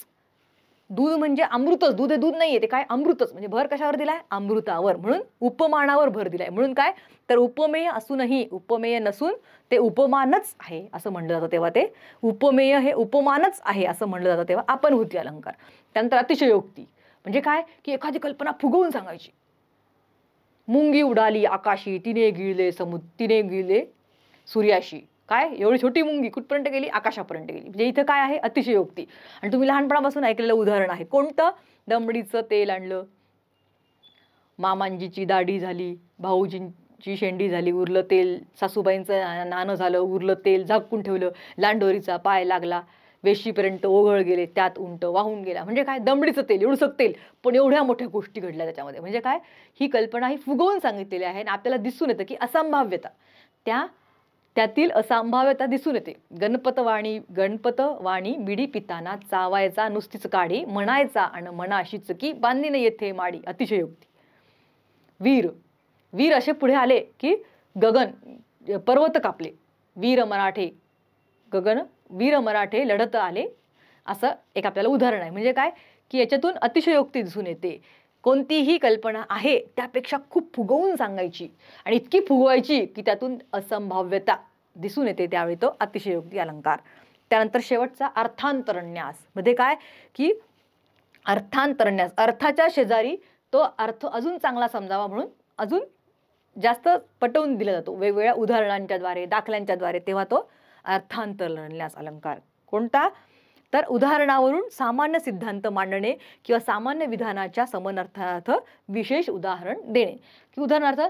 दूध म्हणजे अमृतच. दूध हे दूध नाहीये, ते काय? अमृतच. म्हणजे भर कशावर दिलाय? अमृतावर. म्हणून उपमानावर भर दिलाय. म्हणून काय? तर उपमेय असूनही उपमेय नसून ते उपमानच आहे असं म्हणलं जातं. तेव्हा ते उपमेय हे उपमानच आहे असं म्हणलं जातं. तेव्हा अपनहुती अलंकार. त्यानंतर अतिशयोक्ती. म्हणजे काय? की एखादी कल्पना फुगवून सांगायची. मुंगी उडाली आकाशी, तिने गिळले सूर्याशी. काय? एवढी छोटी मुंगी कुठपर्यंत गेली? आकाशापर्यंत गेली. म्हणजे इथं काय आहे? अतिशयोक्ती. आणि तुम्ही लहानपणापासून ऐकलेलं उदाहरण आहे. कोणतं? दमडीचं तेल आणलं, मामांजीची दाढी झाली, भाऊजींची शेंडी झाली, उरलं तेल, सासूबाईंचं नाणं झालं, उरलं तेल, झाकून ठेवलं, लांडोरीचा पाय लागला, वेशीपर्यंत ओघळ गेले, त्यात उंट वाहून गेला. म्हणजे काय? दमडीचं तेल, एवढंसं तेल, पण एवढ्या मोठ्या गोष्टी घडल्या त्याच्यामध्ये. म्हणजे काय? ही कल्पना ही फुगवून सांगितलेली आहे. आणि आपल्याला दिसून येतं की असंभाव्यता, त्यातील असंभाव्यता दिसून येते. गणपतवाणी बिडी पिताना चावायचा नुसतीच काढी, म्हणायचा आणि मनाशीच की बांधीन येथे माडी. अतिशयोक्ती. वीर असे पुढे आले की गगन पर्वत कापले. वीर मराठे लढत आले, असं एक आपल्याला उदाहरण आहे. म्हणजे काय? की याच्यातून अतिशयोक्ती दिसून येते. कोणतीही कल्पना आहे त्यापेक्षा खूप फुगवून सांगायची आणि इतकी फुगवायची की त्यातून असंभाव्यता दिसून येते. त्यावेळी तो अतिशयोक्ती अलंकार. त्यानंतर शेवटचा अर्थांतरन्यास. मध्ये काय? की अर्थांतरन्यास, अर्थाच्या शेजारी तो अर्थ अजून चांगला समजावा म्हणून अजून जास्त पटवून दिला जातो वेगवेगळ्या उदाहरणांच्या द्वारे, दाखल्यांच्या द्वारे. तेव्हा तो अर्थांतरन्यास अलंकार. कोणता? तर उदाहरणावरून सामान्य सिद्धांत मांडणे किंवा सामान्य विधानाच्या समनर्थार्थ विशेष उदाहरण देणे. की उदाहरणार्थ,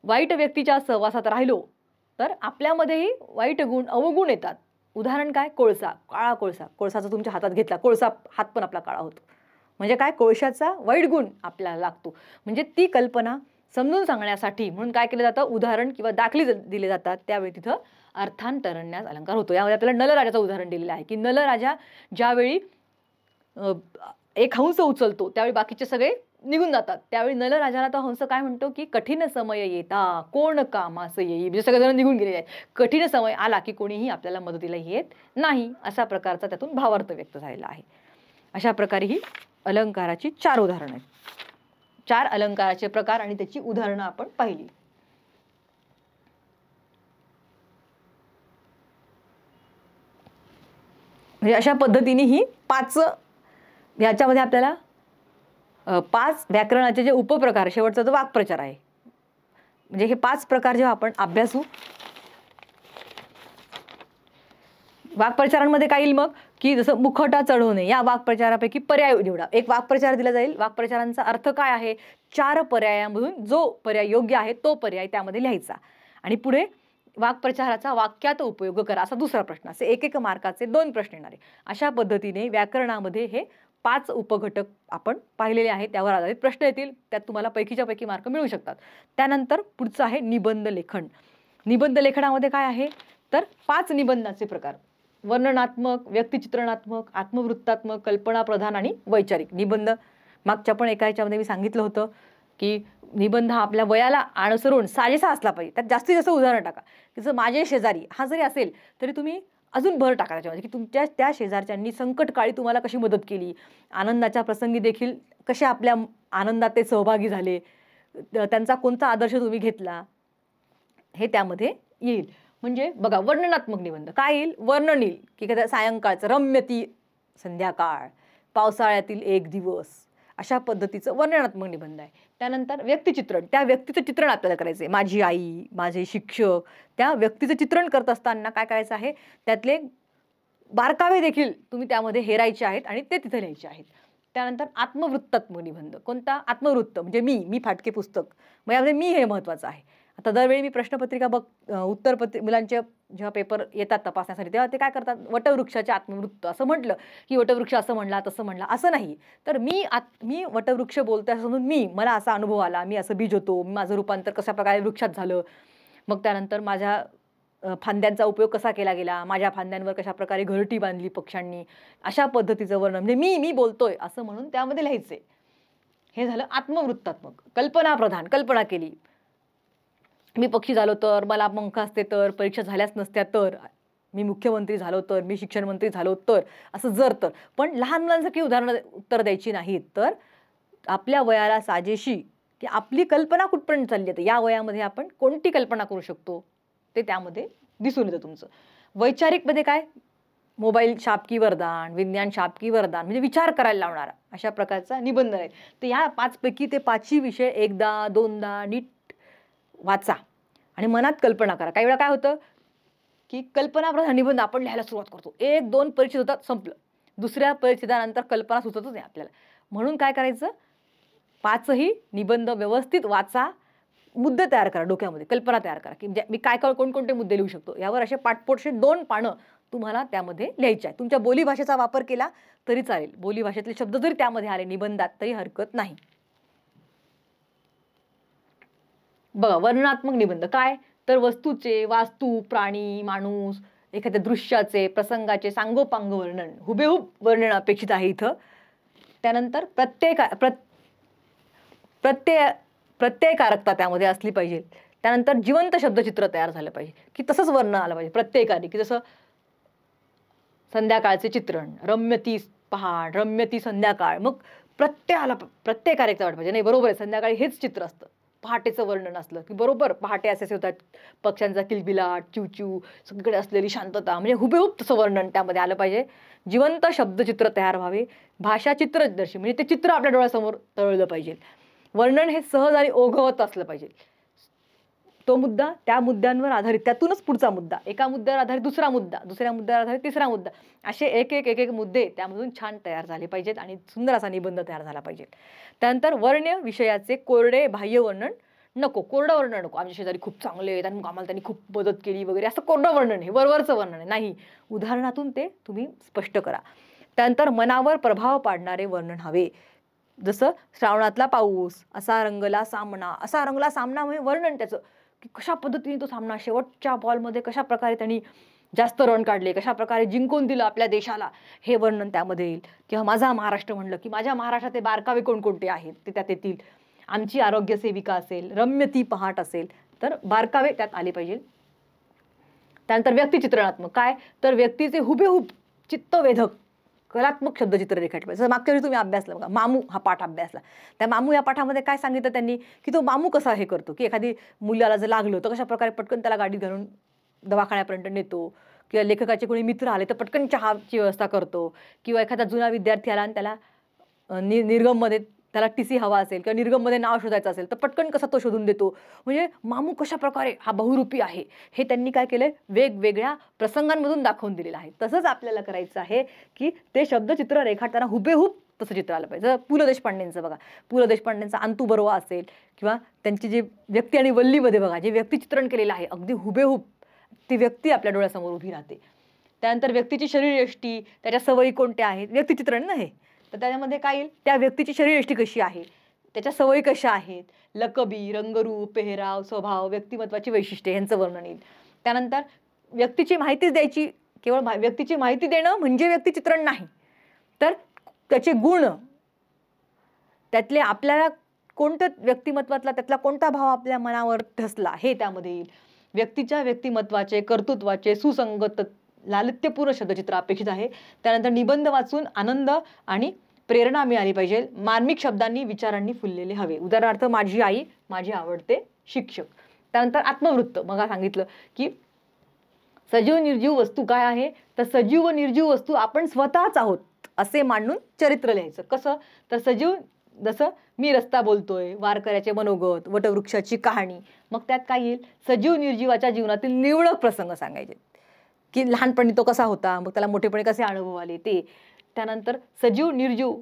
वाईट व्यक्तीच्या सहवासात राहिलो तर आपल्यामध्येही वाईट गुण अवगुण येतात. उदाहरण काय? कोळसा, काळा कोळसा. कोळसाचा तुमच्या हातात घेतला, कोळसा हात पण आपला काळा होतो. म्हणजे काय? कोळशाचा वाईट गुण आपल्याला लागतो. म्हणजे ती कल्पना समजून सांगण्यासाठी म्हणून काय केलं जातं? उदाहरण किंवा दाखले दिले जातात. त्यावेळी तिथं अर्थांतरन्यास अलंकार होतो. यामध्ये आपल्याला नलराजाचं उदाहरण दिलेलं आहे की नलराजा ज्यावेळी एक हंस उचलतो त्यावेळी बाकीचे सगळे निघून जातात. त्यावेळी नलराजाला तो हंस काय म्हणतो की कठीण समय येता कोण कामास येई. म्हणजे सगळेजण निघून गेलेले आहेत. कठीण समय आला की कोणीही आपल्याला मदतीला येत नाही, अशा प्रकारचा त्यातून भावार्थ व्यक्त झालेला आहे. अशा प्रकारे ही अलंकाराची 4 उदाहरणं आहेत. 4 अलंकाराचे प्रकार आणि त्याची उदाहरणं आपण पाहिली. म्हणजे अशा पद्धतीने ही 5 याच्यामध्ये आपल्याला 5 व्याकरणाचे जे उपप्रकार, शेवटचा जो वाक्प्रचार आहे, म्हणजे हे 5 प्रकार जेव्हा आपण अभ्यासू, वाक्प्रचारांमध्ये काय येईल मग की जसं मुखवटा चढवणे या वाक्प्रचारापैकी पर्याय निवडा. एक वाक्प्रचार दिला जाईल, वाक्प्रचारांचा अर्थ काय आहे, 4 पर्यायांमधून जो पर्याय योग्य आहे तो पर्याय त्यामध्ये लिहायचा आणि पुढे वाक्प्रचाराचा वाक्यात उपयोग करा असा दुसरा प्रश्न. असे एक मार्काचे 2 प्रश्न येणार आहे. अशा पद्धतीने व्याकरणामध्ये हे 5 उपघटक आपण पाहिलेले आहेत, त्यावर आधारित प्रश्न येतील, त्यात तुम्हाला पैकीच्या पैकी मार्क मिळू शकतात. त्यानंतर पुढचं आहे निबंध लेखन. निबंध लेखनामध्ये काय आहे तर 5 निबंधाचे प्रकार: वर्णनात्मक, व्यक्तिचित्रणात्मक, आत्मवृत्तात्मक, कल्पनाप्रधान आणि वैचारिक. निबंध मागच्या पण एका याच्यामध्ये मी सांगितलं होतं की निबंध हा आपल्या वयाला अनुसरून साजेसा असला पाहिजे. त्यात जास्तीत जास्त उदाहरण टाका. जसं माझे शेजारी हा जरी असेल तरी तुम्ही अजून भर टाका त्याच्यामध्ये की तुमच्या त्या शेजारच्यांनी संकटकाळी तुम्हाला कशी मदत केली, आनंदाच्या प्रसंगी देखील कसे आपल्या आनंदात ते सहभागी झाले, त्यांचा कोणता आदर्श तुम्ही घेतला, हे त्यामध्ये येईल. म्हणजे बघा, वर्णनात्मक निबंध काय येईल, वर्णन येईल की एखाद्या सायंकाळचं, रम्य ती संध्याकाळ, पावसाळ्यातील एक दिवस, अशा पद्धतीचं वर्णनात्मक निबंध आहे. त्यानंतर व्यक्तिचित्रण, त्या व्यक्तीचं चित्रण आपल्याला करायचं आहे. माझी आई, माझे शिक्षक, त्या व्यक्तीचं चित्रण करत असताना काय करायचं आहे, त्यातले बारकावे देखील तुम्ही त्यामध्ये हेरायचे आहेत आणि ते तिथे लिहायचे आहेत. त्यानंतर आत्मवृत्तात्मक निबंध. कोणता, आत्मवृत्त म्हणजे मी फाटके पुस्तक, मग यामध्ये मी हे महत्त्वाचं आहे. आता दरवेळी मी प्रश्नपत्रिका मुलांचे जेव्हा पेपर येतात तपासण्यासाठी तेव्हा ते काय करतात, वटवृक्षाचे आत्मवृत्त असं म्हटलं की वटवृक्ष असं म्हणला तसं म्हणला, असं नाही. तर मी वटवृक्ष बोलतोय असं म्हणून मला असा अनुभव आला, मी असं बीज होतो, माझं रूपांतर कशा प्रकारे वृक्षात झालं, मग त्यानंतर माझ्या फांद्यांचा उपयोग कसा केला गेला, माझ्या फांद्यांवर कशा प्रकारे घरटी बांधली पक्ष्यांनी, अशा पद्धतीचं वर्णन म्हणजे मी बोलतोय असं म्हणून त्यामध्ये लिहायचे. हे झालं आत्मवृत्तात्मक. कल्पनाप्रधान, कल्पना केली, मी पक्षी झालो तर, मला पंख असते तर, परीक्षा झाल्याच नसत्या तर, मी मुख्यमंत्री झालो तर, मी शिक्षण मंत्री झालो तर, असं जर तर. पण लहान मुलांसारखी उदाहरणं उत्तर द्यायची नाहीत, तर आपल्या वयाला साजेशी की आपली कल्पना कुठपर्यंत चालली आहे, या वयामध्ये आपण कोणती कल्पना करू शकतो ते त्यामध्ये दिसून येतं तुमचं. वैचारिकमध्ये काय, मोबाईल शापकी वरदान, विज्ञान शापकी वरदान, म्हणजे विचार करायला लावणारा अशा प्रकारचा निबंध आहे. तर या 5 पैकी ते 5ही विषय एकदा दोनदा नीट वाचा आणि मनात कल्पना करा. काही वेळा काय होतं की कल्पनाप्रधान निबंध आपण लिहायला सुरुवात करतो, 1-2 परिच्छेद होतात, संपलं. दुसऱ्या परिच्छेदानंतर कल्पना सुचतच नाही आपल्याला. म्हणून काय करायचं, 5ही निबंध व्यवस्थित वाचा, मुद्दे तयार करा, डोक्यामध्ये कल्पना तयार करा की मी काय कोणकोणते मुद्दे लिहू शकतो. यावर असे पाठपोटशे 2 पानं तुम्हाला त्यामध्ये लिहायचे आहे. तुमच्या बोलीभाषेचा वापर केला तरी चालेल, बोलीभाषेतले शब्द जरी त्यामध्ये आले निबंधात तरी हरकत नाही. बघा, वर्णनात्मक निबंध काय तर वस्तूचे, वास्तू, प्राणी, माणूस, एखाद्या दृश्याचे, प्रसंगाचे सांगोपांग वर्णन, हुबेहूब वर्णन अपेक्षित आहे इथं. त्यानंतर प्रत्ययकारकता त्यामध्ये असली पाहिजे. त्यानंतर जिवंत शब्दचित्र तयार झालं पाहिजे की तसंच वर्णन आलं पाहिजे प्रत्येकाने, की जसं संध्याकाळचे चित्रण, रम्य ती पहाट, रम्य ती संध्याकाळ, मग प्रत्येकारेचा वाट पाहिजे. नाही, बरोबर आहे, संध्याकाळी हेच चित्र असतं. पहाटेचं वर्णन असलं की बरोबर पहाटे असे होतात, पक्ष्यांचा किलबिलाट, चिवचिव, सगळीकडे असलेली शांतता, म्हणजे हुबेहूब तसं वर्णन त्यामध्ये आलं पाहिजे. जिवंत शब्दचित्र तयार व्हावे. भाषा चित्रदर्शी, म्हणजे ते चित्र आपल्या डोळ्यासमोर तरळलं पाहिजे. वर्णन हे सहज आणि ओघवत असलं पाहिजे. तो मुद्दा, त्या मुद्द्यांवर आधारित, त्यातूनच पुढचा मुद्दा, एका मुद्द्यावर आधारित दुसरा मुद्दा, दुसऱ्या मुद्द्यावर आधारित तिसरा मुद्दा, असे एक मुद्दे त्यामधून छान तयार झाले पाहिजेत आणि सुंदर असा निबंध तयार झाला पाहिजे. त्यानंतर वर्ण्य विषयाचे कोरडे बाह्य वर्णन नको, कोरडं वर्णन नको. आमच्या शेजारी खूप चांगले आहेत आणि आम्हाला त्यांनी खूप मदत केली वगैरे, असं कोरडं वर्णन आहे, वरवरचं वर्णन आहे, नाही. उदाहरणातून ते तुम्ही स्पष्ट करा. त्यानंतर मनावर प्रभाव पाडणारे वर्णन हवे. जसं श्रावणातला पाऊस, असा रंगला सामना म्हणजे वर्णन त्याचं की कशा पद्धतीने तो सामना शेवटच्या बॉलमध्ये कशा प्रकारे त्यांनी जास्त रन काढले, कशा प्रकारे जिंकून दिलं आपल्या देशाला, हे वर्णन त्यामध्ये येईल. किंवा माझा महाराष्ट्र म्हणलं की माझ्या महाराष्ट्रात बारकावे कोणकोणते आहेत ते त्यात येतील. आमची आरोग्य सेविका असेल, रम्य ती पहाट असेल, तर बारकावे त्यात आले पाहिजे. त्यानंतर व्यक्तिचित्रणात्मक काय तर व्यक्तीचे हुबेहूब चित्तवेधक कलात्मक शब्दचित्र रेखाटले. जसं मागच्या वेळी तुम्ही अभ्यासला बघा, मामू हा पाठ अभ्यासला. त्या मामू या पाठामध्ये काय सांगितलं त्यांनी की तो मामू कसा हे करतो, की एखादी मुलाला जर लागलं तर कशा प्रकारे पटकन त्याला गाडीत घालून दवाखान्यापर्यंत नेतो, किंवा लेखकाचे कोणी मित्र आले तर पटकन चहाची व्यवस्था करतो, किंवा एखादा जुना विद्यार्थी आला आणि त्याला निर्गममध्ये त्याला TC हवा असेल किंवा निर्गममध्ये नाव शोधायचं असेल तर पटकन कसा तो शोधून देतो. म्हणजे मामू कशा प्रकारे हा बहुरूपी आहे हे त्यांनी काय केलंय, वेगवेगळ्या प्रसंगांमधून दाखवून दिलेलं आहे. तसंच आपल्याला करायचं आहे की ते शब्दचित्र रेखाटताना हुबेहूब तसं चित्र आलं पाहिजे. पु ल देशपांडेंचं बघा, पु ल देशपांडेंचा अंतू बर्वा असेल किंवा त्यांची जी व्यक्ती आणि वल्लीमध्ये बघा जे व्यक्तिचित्रण केलेलं आहे अगदी हुबेहूब ती व्यक्ती आपल्या डोळ्यासमोर उभी राहते. त्यानंतर व्यक्तीची शरीरयष्टी, त्याच्या सवयी कोणत्या आहेत, व्यक्तिचित्रण ना हे, तर त्याच्यामध्ये काय येईल, त्या व्यक्तीची शरीरयष्टी कशी आहे, त्याच्या सवयी कशा आहेत, लकबी, रंगरूप, पेहराव, स्वभाव, व्यक्तिमत्वाची वैशिष्ट्ये यांचं वर्णन येईल. त्यानंतर व्यक्तीची माहितीच द्यायची, केवळ व्यक्तीची माहिती देणं म्हणजे व्यक्तिचित्रण नाही, तर त्याचे गुण, त्यातले आपल्याला कोणत्या व्यक्तिमत्वातला त्यातला कोणता भाव आपल्या मनावर ठसला हे त्यामध्ये येईल. व्यक्तीच्या व्यक्तिमत्वाचे, कर्तृत्वाचे सुसंगत लालित्यपूर्ण शब्दचित्र अपेक्षित आहे. त्यानंतर निबंध वाचून आनंद आणि प्रेरणा मिळाली पाहिजे. मार्मिक शब्दांनी, विचारांनी फुललेले हवे. उदाहरणार्थ माझी आई, माझे आवडते शिक्षक. त्यानंतर आत्मवृत्त, मग सांगितलं की सजीव निर्जीव वस्तू काय आहे, तर सजीव व निर्जीव वस्तू आपण स्वतःच आहोत असे मांडून चरित्र लिहायचं. कसं, तर सजीव जसं मी रस्ता बोलतोय, वारकऱ्याचे मनोगत, वटवृक्षाची कहाणी, मग त्यात काय येईल, सजीव निर्जीवाच्या जीवनातील निवडक प्रसंग सांगायचे की लहानपणी तो कसा होता, मग त्याला मोठेपणी कसे अनुभव आले ते. त्यानंतर सजीव निर्जीव,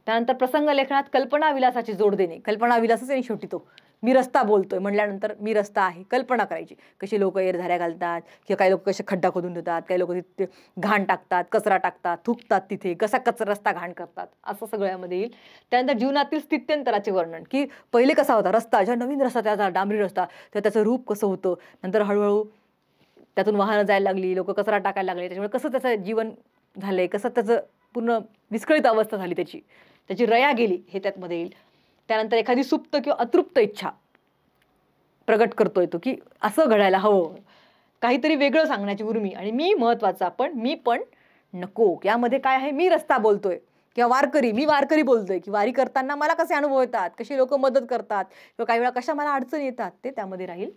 त्यानंतर प्रसंग लेखनात कल्पना विलासाची जोड देणे. कल्पना विलासच आहे शेवटी तो. मी रस्ता बोलतोय म्हटल्यानंतर मी रस्ता आहे, कल्पना करायची, कशी लोक एरझाऱ्या घालतात किंवा काही लोक कसे खड्डा खोदून देतात, काही लोक तिथे घाण टाकतात, कचरा टाकतात, थुकतात, तिथे कसा कचरा रस्ता घाण करतात, असं सगळ्यामध्ये येईल. त्यानंतर जीवनातील स्थित्यंतराचे वर्णन, की पहिले कसा होता रस्ता, जेव्हा नवीन रस्ता त्याचा डांबरी रस्ता, तर त्याचं रूप कसं होतं, नंतर हळूहळू त्यातून वाहनं जायला लागली, लोक कचरा टाकायला लागले, त्याच्यामुळे कसं त्याचं जीवन झालंय, कसं त्याचं पूर्ण विस्कळीत अवस्था झाली, त्याची रया गेली, हे त्यातमध्ये येईल. त्यानंतर एखादी सुप्त किंवा अतृप्त इच्छा प्रगट करतोय तो, की असं घडायला हवं, काहीतरी वेगळं सांगण्याची उर्मी, आणि मी महत्वाचा पण मी पण नको. यामध्ये काय आहे, मी रस्ता बोलतोय किंवा वारकरी, मी वारकरी बोलतोय, की वारी करताना मला कसे अनुभव येतात, कशी लोक मदत करतात किंवा काही वेळा कशा मला अडचणी येतात, ते त्यामध्ये राहील.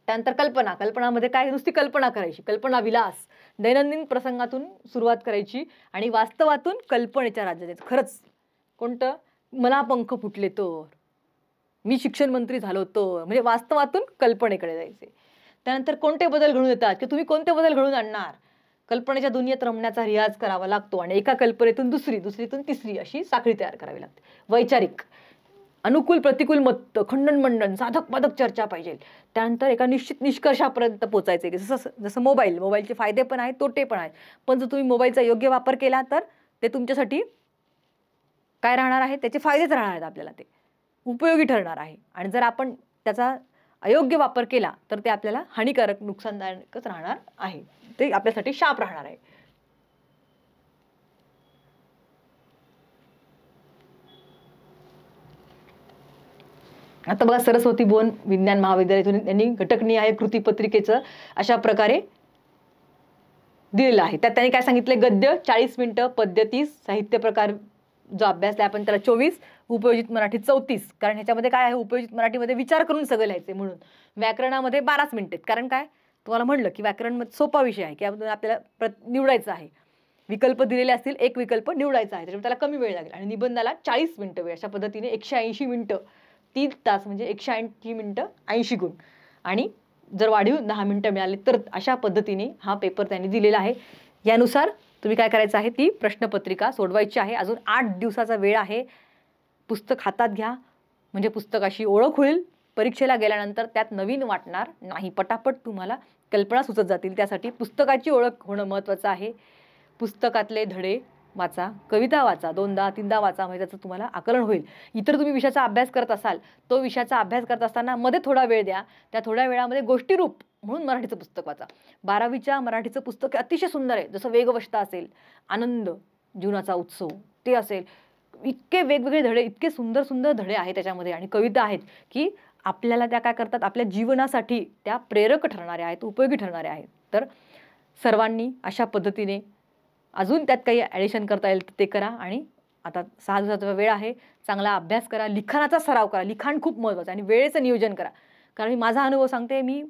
त्यानंतर कल्पना, कल्पनामध्ये काय, नुसती कल्पना करायची, कल्पना विलास, दैनंदिन प्रसंगातून सुरुवात करायची आणि वास्तवातून कल्पनेच्या राज्यात जायचं. खरंच कोणतं, मला पंख फुटले तर, मी शिक्षण मंत्री झालो तर, म्हणजे वास्तवातून कल्पनेकडे जायचे. त्यानंतर कोणते बदल घडून येतात, की तुम्ही कोणते बदल घडून आणणार, कल्पनेच्या दुनियेत रमण्याचा रियाज करावा लागतो आणि एका कल्पनेतून दुसरी, दुसरीतून तिसरी अशी साखळी तयार करावी लागते. वैचारिक, अनुकूल प्रतिकूल मत, खंडन मंडन, साधक बाधक चर्चा पाहिजे. त्यानंतर एका निश्चित निष्कर्षापर्यंत पोहोचायचे, की जसं मोबाईलचे फायदे पण आहेत, तोटे पण आहेत, पण जर तुम्ही मोबाईलचा योग्य वापर केला तर ते तुमच्यासाठी काय राहणार आहे, त्याचे फायदेच राहणार आहेत, आपल्याला ते उपयोगी ठरणार आहे. आणि जर आपण त्याचा अयोग्य वापर केला तर ते आपल्याला हानिकारक, नुकसानदायकच राहणार आहे, ते आपल्यासाठी शाप राहणार आहे. आता बघा, सरस्वती भुवन विज्ञान महाविद्यालयातून त्यांनी घटकनिहाय कृती पत्रिकेचं अशा प्रकारे दिलेलं आहे. त्यात त्यांनी काय सांगितलं, गद्य 40 मिनिटं, पद्य 30, साहित्य प्रकार जो अभ्यास आहे आपण त्याला 24, उपयोजित मराठी 34, कारण ह्याच्यामध्ये काय आहे, उपयोजित मराठीमध्ये विचार करून सगळं लिहायचे, म्हणून व्याकरणामध्ये 12 मिनिटे, कारण काय तुम्हाला म्हणलं की व्याकरण सोपा विषय आहे, की आपल्याला निवडायचं आहे, विकल्प दिलेले असतील, एक विकल्प निवडायचा आहे, त्याच्यामुळे त्याला कमी वेळ लागेल. आणि निबंधाला 40 मिनिटं वेळ, अशा पद्धतीने 180 मिनिटं, 3 तास म्हणजे 180 मिनिटं 80 गुण, आणि जर वाढीव 10 मिनिटं मिळाली तर अशा पद्धतीने हा पेपर त्यांनी दिलेला आहे. यानुसार तुम्ही काय करायचं आहे, ती प्रश्नपत्रिका सोडवायची आहे. अजून 8 दिवसाचा वेळ आहे. पुस्तक हातात घ्या, म्हणजे पुस्तकाशी ओळख होईल, परीक्षेला गेल्यानंतर त्यात नवीन वाटणार नाही, पटापट तुम्हाला कल्पना सुचत जातील. त्यासाठी पुस्तकाची ओळख होणं महत्त्वाचं आहे. पुस्तकातले धडे वाचा, कविता वाचा, 2दा 3दा वाचा, म्हणजे त्याचं तुम्हाला आकलन होईल. इतर तुम्ही विषयाचा अभ्यास करत असाल, तो विषयाचा अभ्यास करत असताना मध्ये थोडा वेळ द्या, त्या थोड्या वेळामध्ये गोष्टीरूप म्हणून मराठीचं पुस्तक वाचा. 12वीच्या मराठीचं पुस्तक अतिशय सुंदर आहे, जसं वेगवष्टा असेल, आनंद जीवनाचा उत्सव ते असेल, इतके वेगवेगळे धडे, इतके सुंदर सुंदर धडे आहेत त्याच्यामध्ये, आणि कविता आहेत की आपल्याला त्या काय करतात, आपल्या जीवनासाठी त्या प्रेरक ठरणाऱ्या आहेत, उपयोगी ठरणाऱ्या आहेत. तर सर्वांनी अशा पद्धतीने अजून त्यात काही ॲडिशन करता येईल ते करा. आणि आता 6 दिवसाचा वेळ आहे, चांगला अभ्यास करा, लिखाणाचा सराव करा, लिखाण खूप महत्त्वाचं, आणि वेळेचं नियोजन करा. कारण मी माझा अनुभव सांगते, मी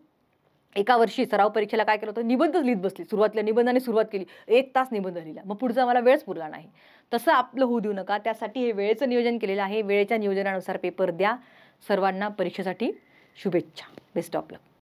एका वर्षी सराव परीक्षेला काय केलं होतं, निबंधच लिहित बसली. सुरुवातीला निबंधाने सुरुवात केली, 1 तास निबंध लिहिला, मग पुढचा मला वेळच पुरला नाही. तसं आपलं होऊ देऊ नका. त्यासाठी हे वेळेचं नियोजन केलेलं आहे. वेळेच्या नियोजनानुसार पेपर द्या. सर्वांना परीक्षेसाठी शुभेच्छा. Best of luck.